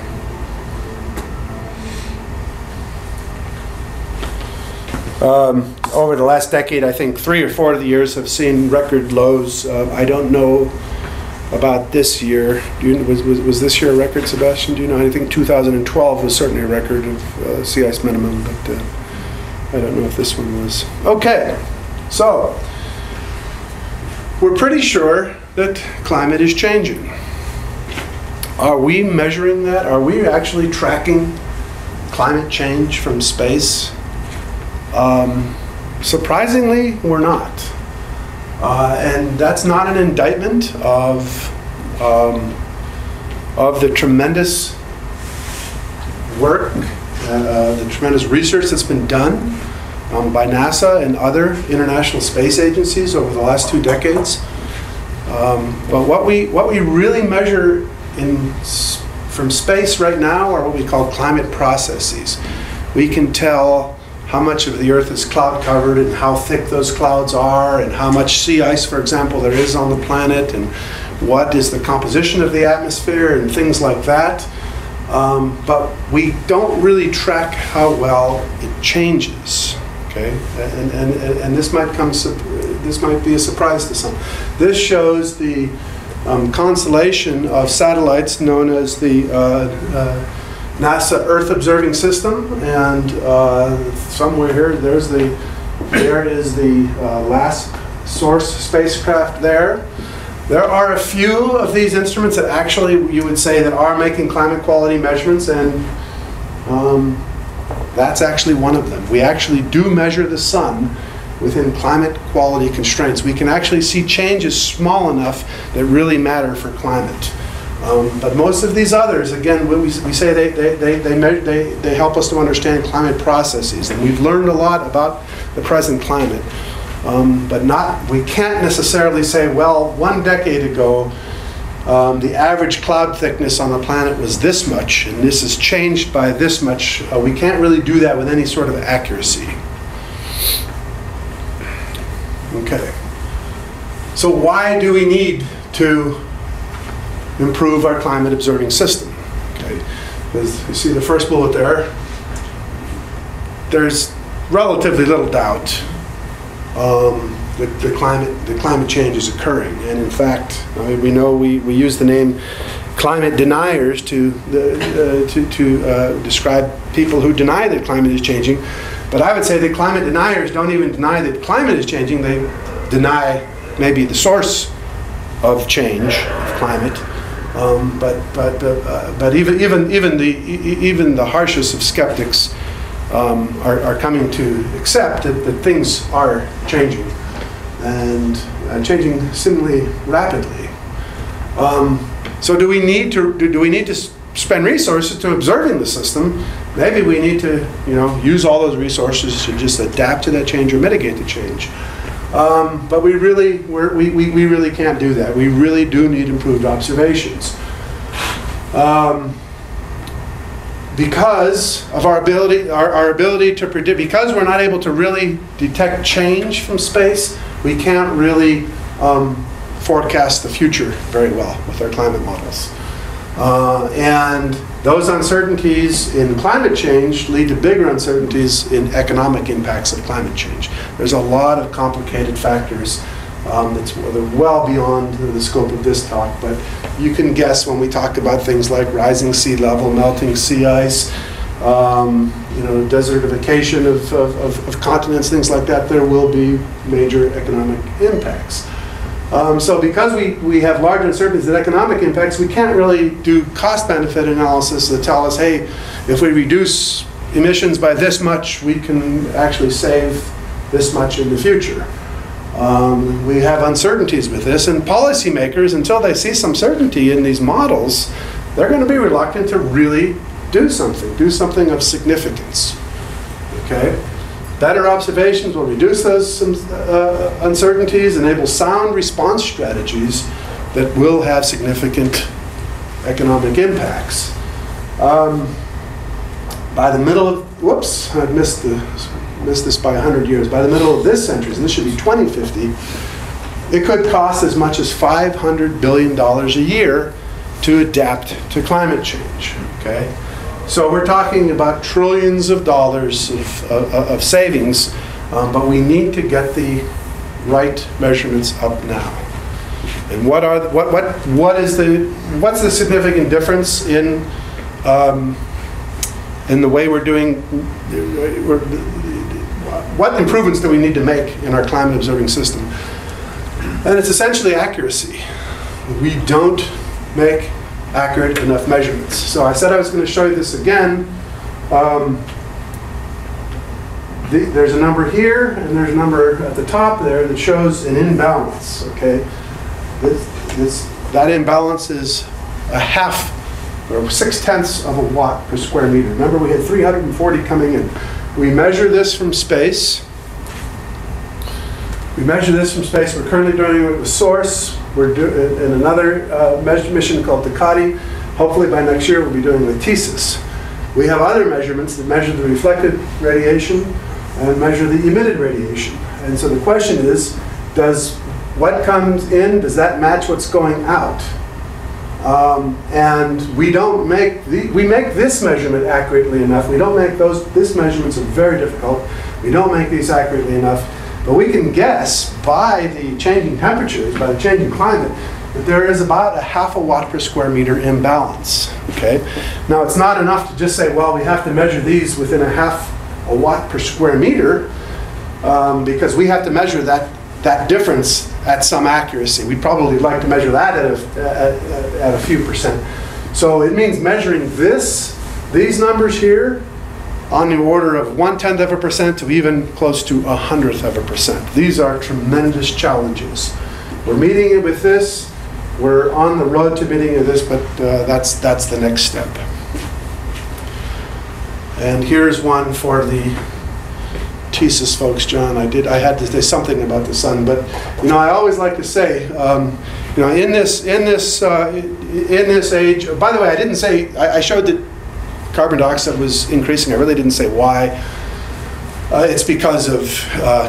Over the last decade, I think 3 or 4 of the years have seen record lows. I don't know about this year. Was this year a record, Sebastian? Do you know anything? 2012 was certainly a record of sea ice minimum, but I don't know if this one was. Okay, so we're pretty sure that climate is changing. Are we measuring that? Are we actually tracking climate change from space? Surprisingly, we're not. And that's not an indictment of the tremendous work, the tremendous research that's been done by NASA and other international space agencies over the last 2 decades. But what we really measure from space right now are what we call climate processes. We can tell how much of the Earth is cloud covered and how thick those clouds are and how much sea ice, for example, there is on the planet and what is the composition of the atmosphere and things like that. But we don't really track how well it changes. Okay, and this might be a surprise to some. This shows the constellation of satellites known as the NASA Earth Observing System, and somewhere here, there is the last source spacecraft there. There are a few of these instruments that actually you would say that are making climate quality measurements, and that's actually one of them. We actually do measure the sun within climate quality constraints. We can actually see changes small enough that really matter for climate. But most of these others, again, we say they help us to understand climate processes, and we've learned a lot about the present climate. But we can't necessarily say, well, 1 decade ago, the average cloud thickness on the planet was this much, and this has changed by this much. We can't really do that with any sort of accuracy. Okay. So why do we need to improve our climate observing system? Okay. As you see the first bullet there, there's relatively little doubt the climate change is occurring, and in fact, we know we use the name climate deniers to describe people who deny that climate is changing. But I would say that climate deniers don't even deny that climate is changing; they deny maybe the source of change of climate. But even the harshest of skeptics are coming to accept that things are changing, and changing seemingly rapidly. So do we need to spend resources to observing the system? Maybe we need to use all those resources to just adapt to that change or mitigate the change. But we really can't do that. We really do need improved observations. Because of our ability to predict, because we're not able to really detect change from space, we can't really forecast the future very well with our climate models. And those uncertainties in climate change lead to bigger uncertainties in economic impacts of climate change. There's a lot of complicated factors that's well beyond the scope of this talk, but you can guess when we talk about things like rising sea level, melting sea ice, desertification of continents, things like that, there will be major economic impacts. So because we have large uncertainties in economic impacts, we can't really do cost-benefit analysis that tell us, hey, if we reduce emissions by this much, we can actually save this much in the future. We have uncertainties with this, and policymakers, until they see some certainty in these models, they're going to be reluctant to really do something of significance. Okay? Better observations will reduce those uncertainties, enable sound response strategies that will have significant economic impacts. By the middle of, whoops, I missed this by 100 years. By the middle of this century, and this should be 2050, it could cost as much as $500 billion a year to adapt to climate change. Okay? So we're talking about trillions of dollars of savings, but we need to get the right measurements up now. And what's the significant difference in the way we're doing? What improvements do we need to make in our climate observing system? And it's essentially accuracy. We don't make accurate enough measurements. So I said I was going to show you this again. There's a number here, and there's a number at the top there that shows an imbalance. Okay, that imbalance is a half or 6/10 of a watt per square meter. Remember, we had 340 coming in. We measure this from space. We're currently doing it with source. we're in another mission called Ducati. Hopefully by next year we'll be doing the thesis. We have other measurements that measure the reflected radiation and measure the emitted radiation. And so the question is, does what comes in, does that match what's going out? And we don't make, we make this measurement accurately enough. We don't make those, this measurements are very difficult. We don't make these accurately enough. But we can guess by the changing temperatures, by the changing climate, that there is about a ½ a watt per square meter imbalance. Okay? Now it's not enough to just say, well, we have to measure these within a ½ a watt per square meter, because we have to measure that difference at some accuracy. We'd probably like to measure that at a few percent. So it means measuring these numbers here on the order of 1/10% to even close to 100%. These are tremendous challenges. We're meeting it with this. We're on the road to meeting it with this, but that's the next step. And here's one for the thesis folks, John. I had to say something about the sun, but you know, I always like to say, you know, in this age. By the way, I didn't say, I showed that carbon dioxide was increasing. I really didn't say why. It's because of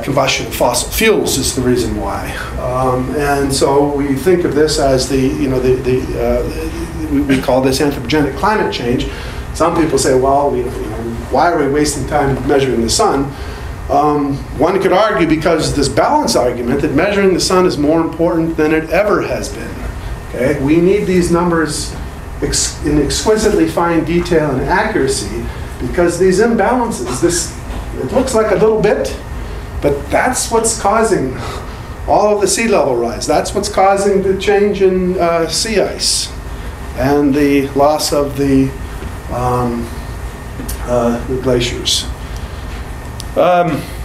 combustion of fossil fuels is the reason why. And so we think of this as the, you know, we call this anthropogenic climate change. Some people say, well, you know, why are we wasting time measuring the sun? One could argue, because this balance argument, that measuring the sun is more important than it ever has been. Okay? We need these numbers in exquisitely fine detail and accuracy, because these imbalances, it looks like a little bit, but that's what's causing all of the sea level rise. That's what's causing the change in sea ice and the loss of the glaciers.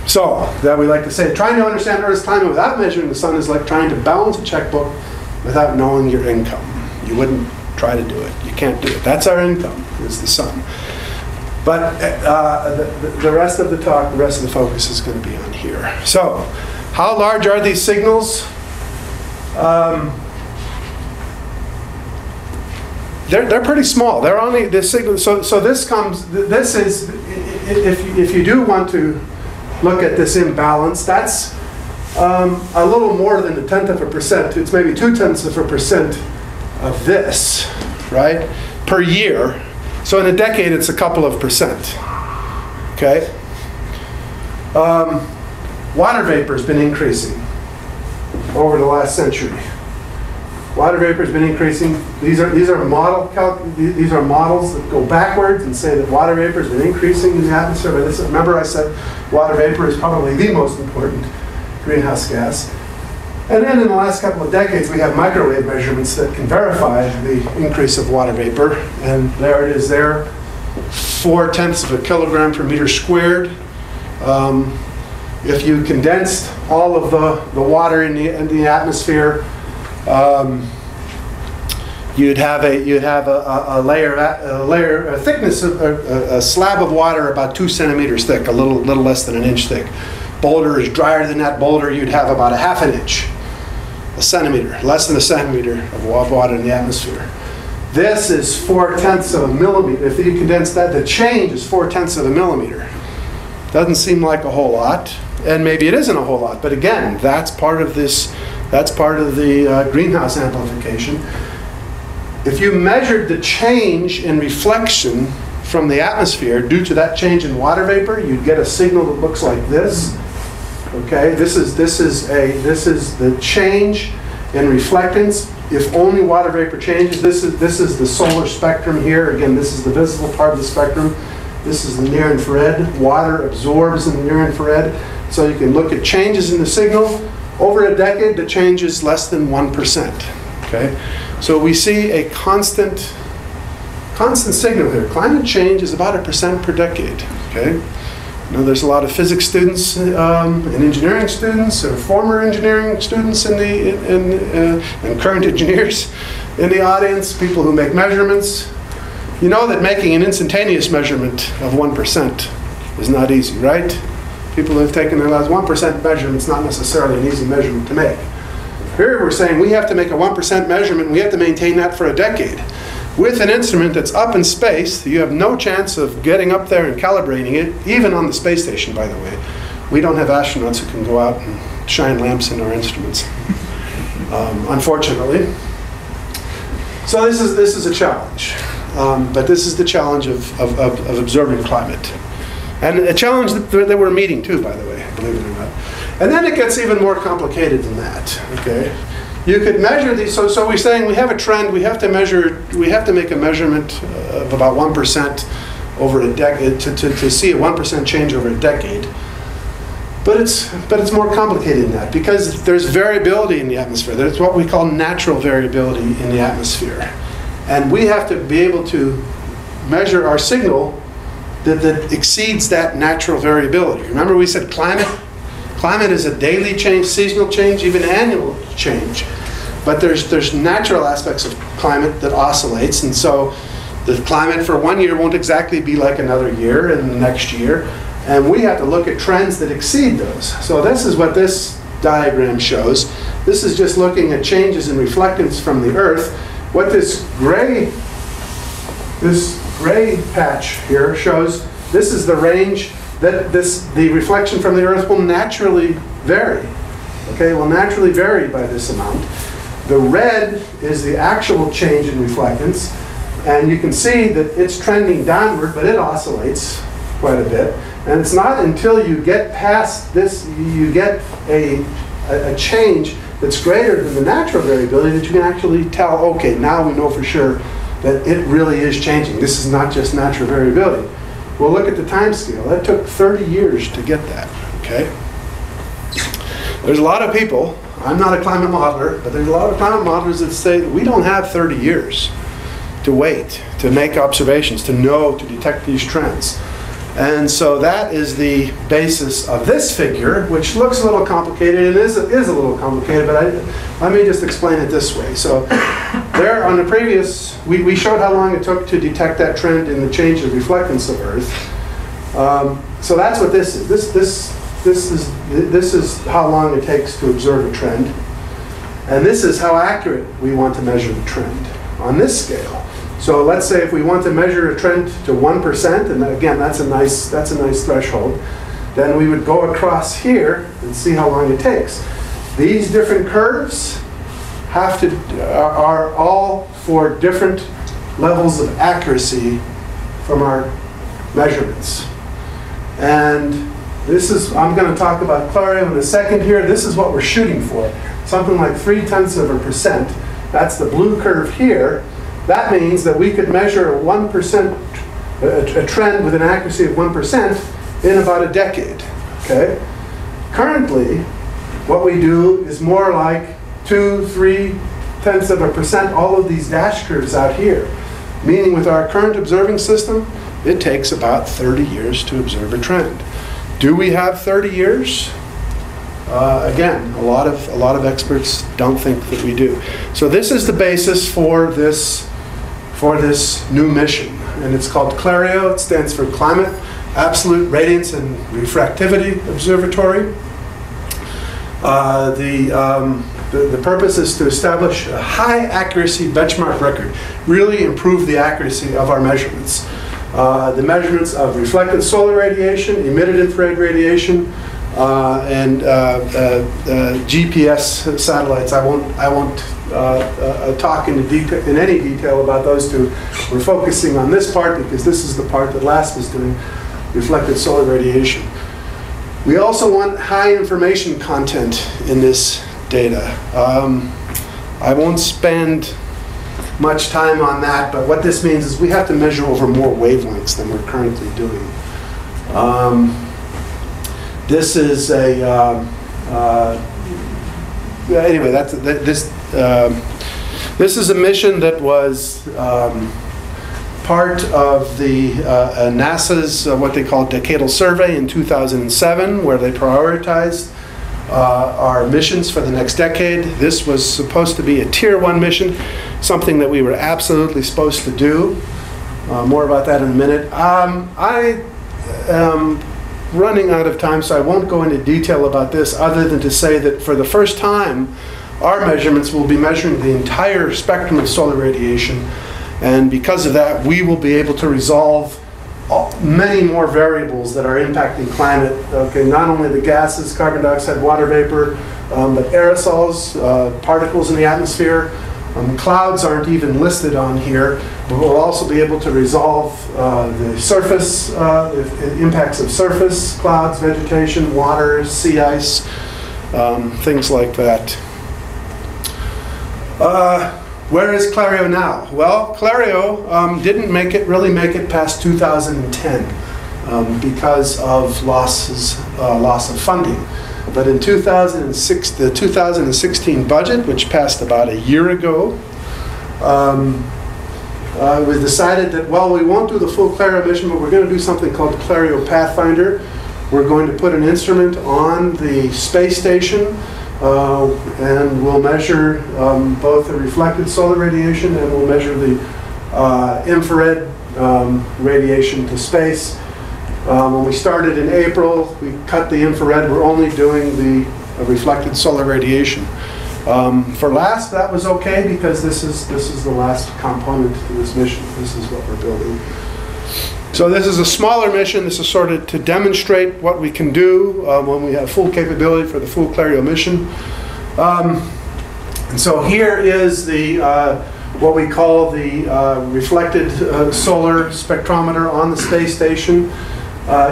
So, that we like to say, trying to understand Earth's climate without measuring the sun is like trying to balance a checkbook without knowing your income. You wouldn't try to do it. You can't do it. That's our income, is the sun. But the rest of the talk, the rest of the focus is going to be on here. So, how large are these signals? They're pretty small. They're only the signal. So this comes. This is, if you do want to look at this imbalance, that's a little more than 0.1%. It's maybe 0.2% of this, right, per year. So in a decade, it's a couple of percent. Okay. Water vapor has been increasing over the last century. Water vapor has been increasing. These are models that go backwards and say that water vapor has been increasing in the atmosphere. Remember, I said water vapor is probably the most important greenhouse gas. And then in the last couple of decades, we have microwave measurements that can verify the increase of water vapor. And there it is there, 0.4 of a kilogram per meter squared. If you condensed all of the water in the atmosphere, you'd have a thickness of a slab of water about 2 centimeters thick, a little less than an inch thick. Boulder is drier than that boulder. You'd have about a ½ an inch, a centimeter, less than a centimeter of water in the atmosphere. This is 0.4 of a millimeter. If you condense that, the change is 0.4 of a millimeter. Doesn't seem like a whole lot, and maybe it isn't a whole lot. But again, that's part of this. That's part of the greenhouse amplification. If you measured the change in reflection from the atmosphere due to that change in water vapor, you'd get a signal that looks like this. Okay, this is the change in reflectance. If only water vapor changes, this is the solar spectrum here. Again, this is the visible part of the spectrum. This is the near infrared. Water absorbs in the near infrared. So you can look at changes in the signal. Over a decade, the change is less than 1%. Okay, so we see a constant signal here. Climate change is about 1% per decade. Okay, you know, there's a lot of physics students and engineering students, or former engineering students and current engineers in the audience. People who make measurements. You know that making an instantaneous measurement of 1% is not easy, right? People who have taken their lives, 1% measurement is not necessarily an easy measurement to make. Here we're saying we have to make a 1% measurement, and we have to maintain that for a decade. With an instrument that's up in space, you have no chance of getting up there and calibrating it, even on the space station, by the way. We don't have astronauts who can go out and shine lamps in our instruments, unfortunately. So this is a challenge. But this is the challenge of observing climate. And a challenge that we're meeting too, by the way, believe it or not. And then it gets even more complicated than that, okay? You could measure these, so we're saying we have a trend, we have to make a measurement of about 1% over a decade, to see a 1% change over a decade. But it's more complicated than that, because there's variability in the atmosphere. There's what we call natural variability in the atmosphere. And we have to be able to measure our signal that exceeds that natural variability. Remember we said climate? Climate is a daily change, seasonal change, even annual change. But there's natural aspects of climate that oscillates, and so the climate for one year won't exactly be like another year and the next year. And we have to look at trends that exceed those. So this is what this diagram shows. This is just looking at changes in reflectance from the Earth. What this gray patch here shows, this is the range that the reflection from the Earth will naturally vary. Okay, will naturally vary by this amount. The red is the actual change in reflectance, and you can see that it's trending downward, but it oscillates quite a bit. And it's not until you get past this, you get a change that's greater than the natural variability that you can actually tell, okay, now we know for sure that it really is changing. This is not just natural variability. Well, look at the time scale. That took 30 years to get that, okay? There's a lot of people, I'm not a climate modeler, but there's a lot of climate modelers that say that we don't have 30 years to wait, to make observations, to know, to detect these trends. And so that is the basis of this figure, which looks a little complicated and is a little complicated, but let me just explain it this way. So there on the previous, we showed how long it took to detect that trend in the change of reflectance of Earth. So that's what this is. This is how long it takes to observe a trend. And this is how accurate we want to measure the trend on this scale. So let's say if we want to measure a trend to 1%, and again, that's a nice threshold, then we would go across here and see how long it takes. These different curves are all for different levels of accuracy from our measurements. And this is, I'm going to talk about Clario in a second here. This is what we're shooting for. Something like 0.3%. That's the blue curve here. That means that we could measure a 1%, a trend with an accuracy of 1% in about a decade. Okay? Currently, what we do is more like 2-3/10%, all of these dash curves out here. Meaning with our current observing system, it takes about 30 years to observe a trend. Do we have 30 years? Again, a lot of experts don't think that we do. So this is the basis for this new mission, and it's called Clario. It stands for Climate Absolute Radiance and Refractivity Observatory. The purpose is to establish a high accuracy benchmark record, really improve the accuracy of our measurements. The measurements of reflected solar radiation, emitted infrared radiation, and GPS satellites. I won't talk in any detail about those two. We're focusing on this part because this is the part that LASP is doing, reflected solar radiation. We also want high information content in this data. I won't spend much time on that, but what this means is we have to measure over more wavelengths than we're currently doing. This is a anyway. This is a mission that was part of the NASA's what they call decadal survey in 2007, where they prioritized our missions for the next decade. This was supposed to be a Tier 1 mission, something that we were absolutely supposed to do. More about that in a minute. I am running out of time, so I won't go into detail about this other than to say that for the first time, our measurements will be measuring the entire spectrum of solar radiation, and because of that, we will be able to resolve many more variables that are impacting climate. Okay, not only the gases, carbon dioxide, water vapor, but aerosols, particles in the atmosphere. Clouds aren't even listed on here, but we'll also be able to resolve the surface, the impacts of surface, clouds, vegetation, water, sea ice, things like that. Where is Clario now? Well, Clario didn't really make it past 2010 because of loss of funding. But in 2006, the 2016 budget, which passed about a year ago, we decided that, well, we won't do the full Clario mission, but we're going to do something called Clario Pathfinder. We're going to put an instrument on the space station, and we'll measure both the reflected solar radiation, and we'll measure the infrared radiation to space. When we started in April, we cut the infrared. We're only doing the reflected solar radiation. For last, that was okay because this is the last component to this mission. This is what we're building. So this is a smaller mission. This is sort of to demonstrate what we can do when we have full capability for the full Clario mission. And so here is the what we call the reflected solar spectrometer on the space station.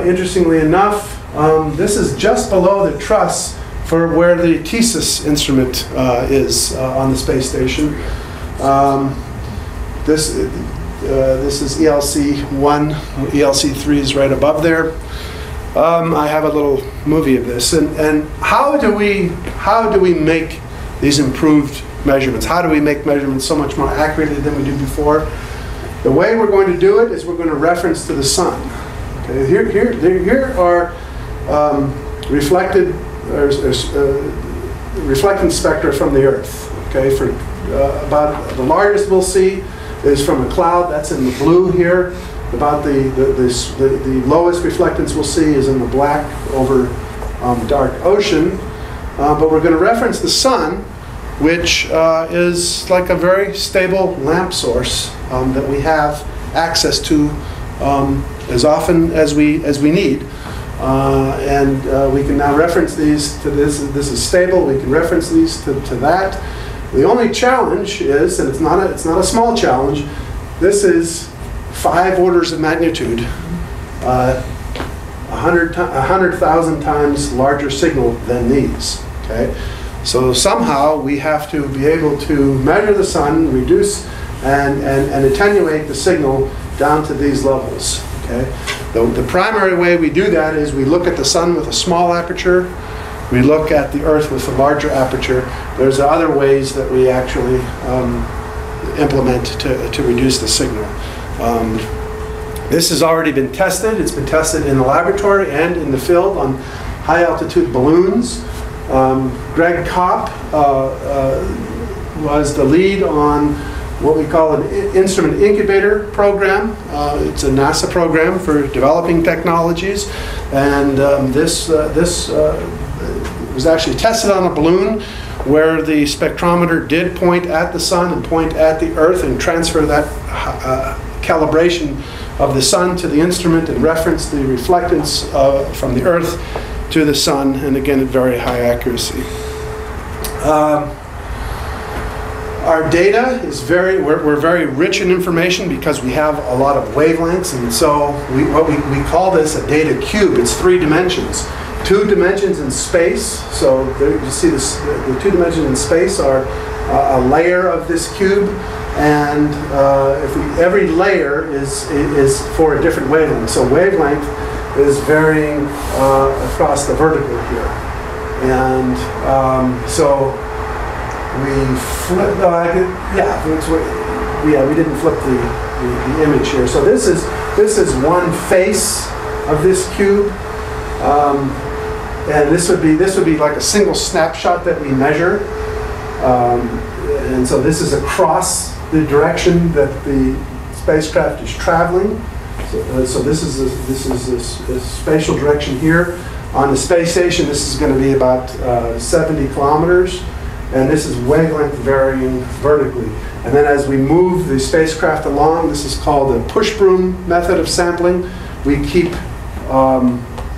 Interestingly enough, this is just below the truss for where the TSIS instrument is on the space station. This is ELC1, ELC3 is right above there. I have a little movie of this. And how do we make these improved measurements? How do we make measurements so much more accurately than we did before? The way we're going to do it is we're going to reference to the sun. Okay, here are reflectance spectra from the Earth. Okay, for about the largest we'll see is from a cloud. That's in the blue here. About the lowest reflectance we'll see is in the black over dark ocean. But we're going to reference the sun, which is like a very stable lamp source that we have access to as often as we need, and we can now reference these to this. This is stable. We can reference these to that. The only challenge is, and it's not a small challenge. This is 5 orders of magnitude, 100,000 times larger signal than these. Okay, so somehow we have to be able to measure the sun, reduce and attenuate the signal down to these levels. Okay, the primary way we do that is we look at the sun with a small aperture. We look at the Earth with a larger aperture. There's other ways that we actually implement to reduce the signal. This has already been tested. It's been tested in the laboratory and in the field on high altitude balloons. Greg Kopp was the lead on what we call an instrument incubator program. It's a NASA program for developing technologies, and this was actually tested on a balloon where the spectrometer did point at the sun and point at the Earth and transfer that calibration of the sun to the instrument and reference the reflectance from the Earth to the sun, and again at very high accuracy. Our data is we're very rich in information because we have a lot of wavelengths, and so we call this a data cube. It's 3 dimensions. 2 dimensions in space. So there you see this, the 2 dimensions in space are a layer of this cube, and every layer is for a different wavelength. So wavelength is varying across the vertical here, and so we flip. We didn't flip the image here. So this is one face of this cube. And this would be like a single snapshot that we measure, and so this is across the direction that the spacecraft is traveling. So this is a spatial direction here. On the space station, this is going to be about 70 kilometers, and this is wavelength varying vertically. And then as we move the spacecraft along, this is called the push broom method of sampling. We keep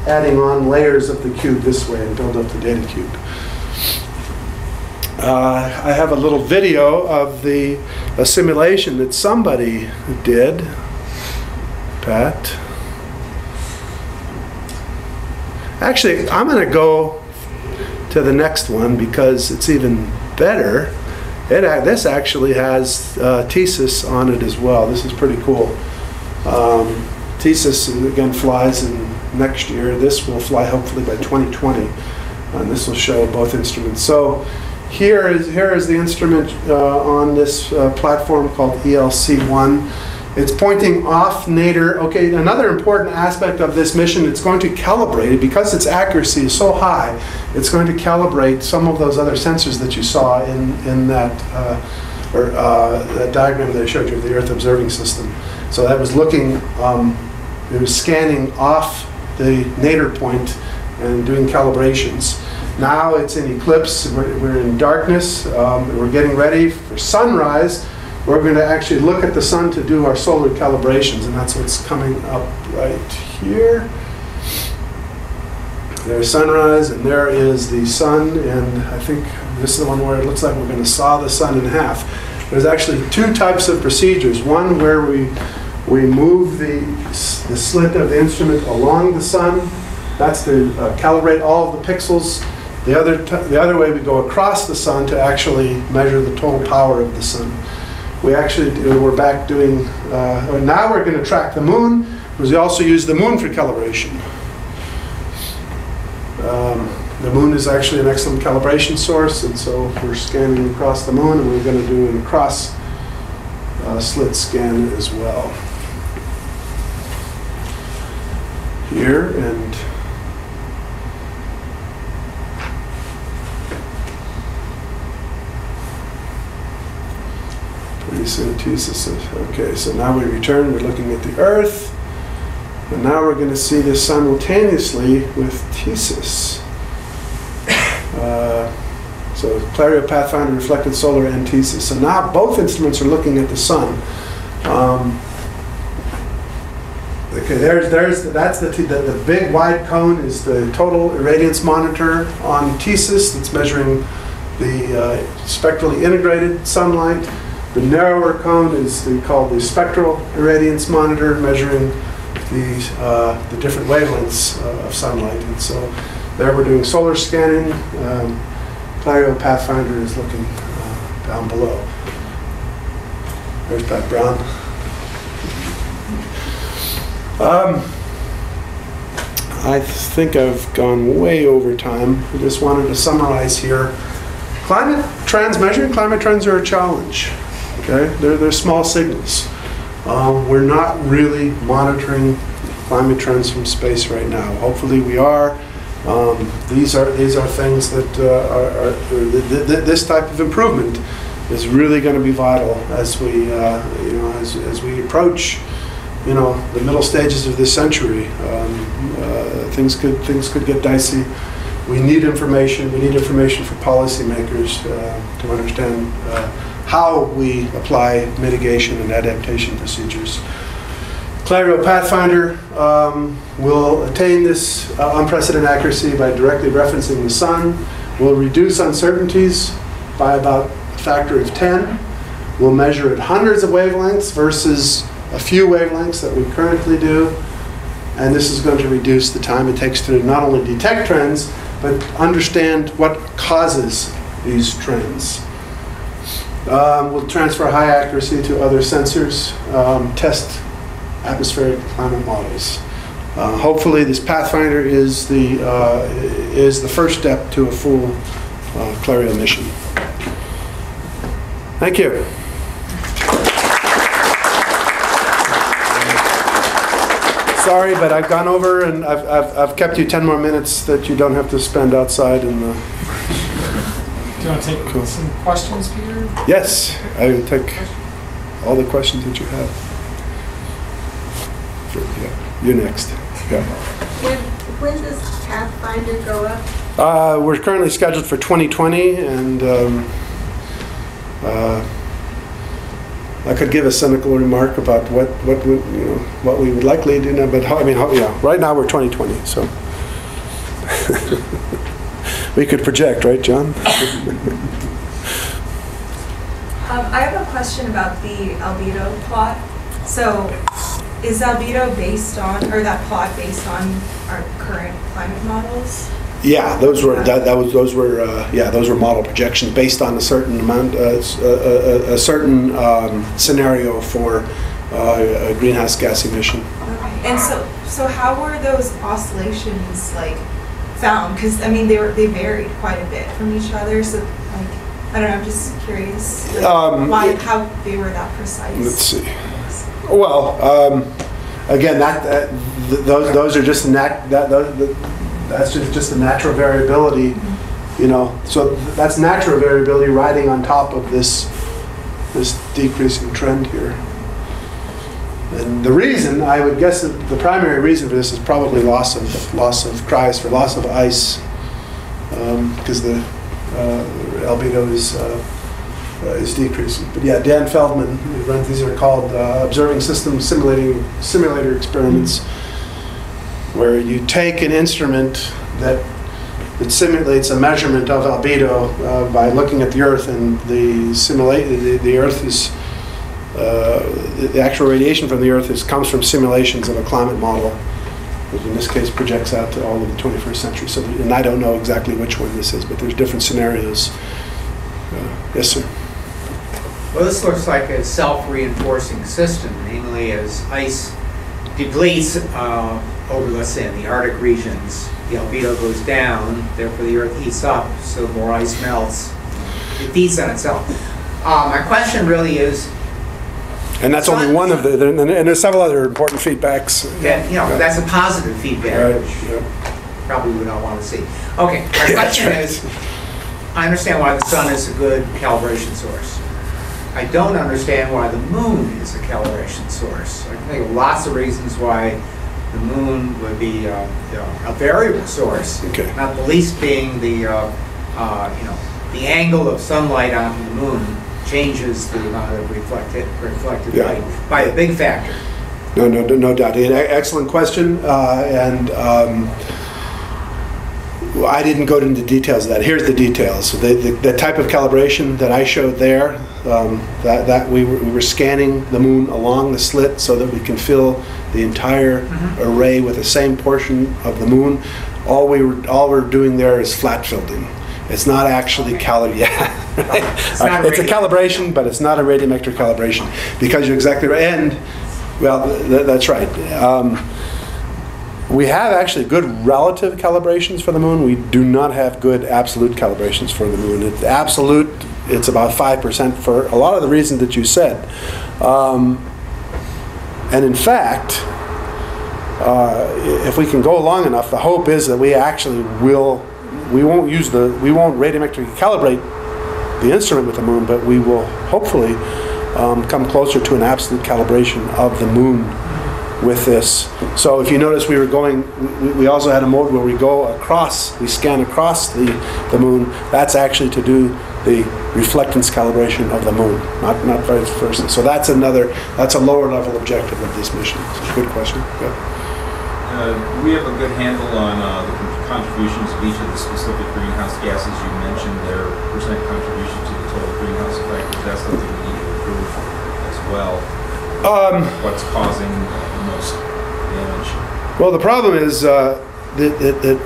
adding on layers of the cube this way and build up the data cube. I have a little video of a simulation that somebody did. Pat. Actually, I'm going to go to the next one because it's even better. This actually has thesis on it as well. This is pretty cool. Thesis, again, flies in next year. This will fly hopefully by 2020. And this will show both instruments. So here is the instrument on this platform called ELC-1. It's pointing off nadir. Okay, another important aspect of this mission, it's going to calibrate it because its accuracy is so high. It's going to calibrate some of those other sensors that you saw in that that diagram that I showed you of the Earth observing system. So that was looking, it was scanning off the nadir point and doing calibrations. Now it's in eclipse. We're in darkness. We're getting ready for sunrise. We're going to actually look at the sun to do our solar calibrations, and that's what's coming up right here. There's sunrise, and there is the sun, and I think this is the one where it looks like we're going to saw the sun in half. There's actually two types of procedures. One where we move the slit of the instrument along the sun. That's to calibrate all of the pixels. The other way, we go across the sun to actually measure the total power of the sun. We're back doing, now we're going to track the moon, because we also use the moon for calibration. The moon is actually an excellent calibration source, and so we're scanning across the moon, and we're going to do a cross slit scan as well. Here, and okay, so now we return, we're looking at the Earth, and now we're going to see this simultaneously with thesis. So Clario Pathfinder, reflected solar, and thesis. So now both instruments are looking at the sun. Okay, that's the big wide cone is the total irradiance monitor on thesis that's measuring the spectrally integrated sunlight. The narrower cone is called the spectral irradiance monitor, measuring the different wavelengths of sunlight. And so there we're doing solar scanning. Clario Pathfinder is looking down below. There's Pat Brown. I think I've gone way over time. I just wanted to summarize here. Climate trends, measuring climate trends are a challenge. Okay, they're small signals. We're not really monitoring climate trends from space right now. Hopefully we are. These are things that this type of improvement is really going to be vital as we as we approach the middle stages of this century. Things could get dicey. We need information. We need information for policymakers to understand how we apply mitigation and adaptation procedures. Clario Pathfinder will attain this unprecedented accuracy by directly referencing the sun. We'll reduce uncertainties by about a factor of 10. We'll measure at hundreds of wavelengths versus a few wavelengths that we currently do. And this is going to reduce the time it takes to not only detect trends, but understand what causes these trends. We'll transfer high accuracy to other sensors, test atmospheric climate models. Hopefully this Pathfinder is the first step to a full Clario mission. Thank you. Sorry, but I've gone over and I've kept you 10 more minutes that you don't have to spend outside in the... Do you want to take some questions, Peter? Yes, I will take all the questions that you have. Yeah, you're next. Yeah. When does Pathfinder go up? We're currently scheduled for 2020, and I could give a cynical remark about what we would likely do now, but right now we're 2020, so we could project, right, John? I have a question about the albedo plot. So, is albedo based on, or that plot based on our current climate models? Yeah, those were those were model projections based on a certain amount, a certain scenario for greenhouse gas emission. Okay. And so how were those oscillations like found? Because I mean they varied quite a bit from each other. So like I don't know. I'm just curious how they were that precise. Let's see. Well, again, those are just that's just the natural variability, So that's natural variability riding on top of this decreasing trend here. And the reason, I would guess that the primary reason for this is probably loss of cryosphere, loss of ice, because the albedo is decreasing. But yeah, Dan Feldman runs, these are called observing system simulator experiments, where you take an instrument that simulates a measurement of albedo by looking at the Earth, and the Earth is the actual radiation from the Earth comes from simulations of a climate model, which in this case projects out to all of the 21st century. So, and I don't know exactly which one this is, but there's different scenarios. Yes, sir. Well, this looks like a self-reinforcing system, namely as ice depletes over, let's say, in the Arctic regions, the albedo goes down, therefore the Earth heats up, so more ice melts. It feeds on itself. My question really is... And that's only one of the... And there's several other important feedbacks. That's a positive feedback, right, which probably we don't want to see. Okay, my question is, I understand why the sun is a good calibration source. I don't understand why the moon is a calibration source. I can think of lots of reasons why the moon would be a variable source. Okay. Not the least being the angle of sunlight on the moon changes the amount of reflected light by a big factor. No doubt. Excellent question, and I didn't go into details of that. Here's the details. The type of calibration that I showed there, that we were scanning the moon along the slit so that we can fill the entire array with the same portion of the moon. All we're doing there is flat filtering. It's not actually calibrating. Yeah, right. It's a calibration, but it's not a radiometric calibration, because you're exactly right. And well, that's right. We have actually good relative calibrations for the moon. We do not have good absolute calibrations for the moon. Absolute, it's about 5% for a lot of the reasons that you said. And in fact, if we can go long enough, the hope is that we actually we won't radiometrically calibrate the instrument with the moon, but we will hopefully come closer to an absolute calibration of the moon with this. So if you notice, we also had a mode where we scan across the moon. That's actually to do the reflectance calibration of the moon, not vice versa. So that's a lower level objective of this mission. Good question. Yeah. We have a good handle on the contributions of each of the specific greenhouse gases you mentioned, their percent contribution to the total greenhouse effect. Is that something we need to improve as well? What's causing the most damage? Well, the problem is that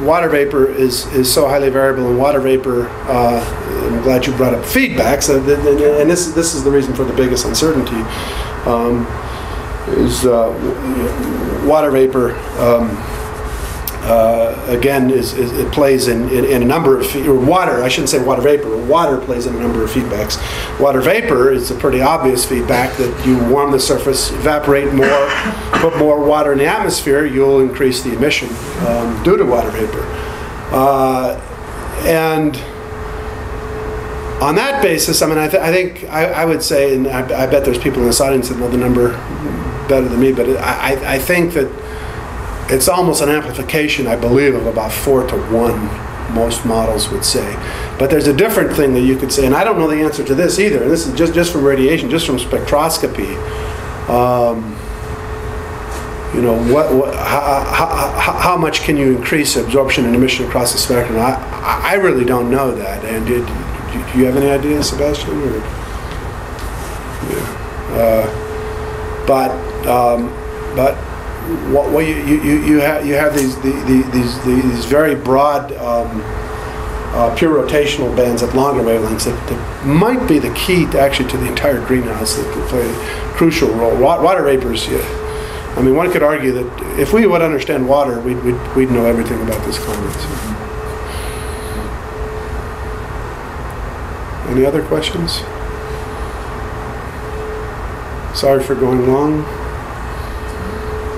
water vapor is so highly variable, and water vapor, I'm glad you brought up feedback, and this is the reason for the biggest uncertainty, is water vapor, again, it plays in a number of, or water, I shouldn't say water vapor, water plays in a number of feedbacks. Water vapor is a pretty obvious feedback that you warm the surface, evaporate more, put more water in the atmosphere, you'll increase the emission due to water vapor. And on that basis, I mean, I would say, and I bet there's people in this audience that know the number better than me, but I think that it's almost an amplification, I believe, of about 4 to 1 most models would say. But there's a different thing that you could say, and I don't know the answer to this either. And this is just from radiation, just from spectroscopy. You know, how much can you increase absorption and emission across the spectrum? I really don't know that. And do you have any idea, Sebastian? Or? Yeah. But what you have these very broad pure rotational bands at longer wavelengths that might be the key to the entire greenhouse, that can play a crucial role. Water vapors. Yeah. I mean, one could argue that if we would understand water, we'd know everything about this climate. So. Any other questions? Sorry for going long.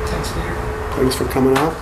Thanks, Peter. Thanks for coming out.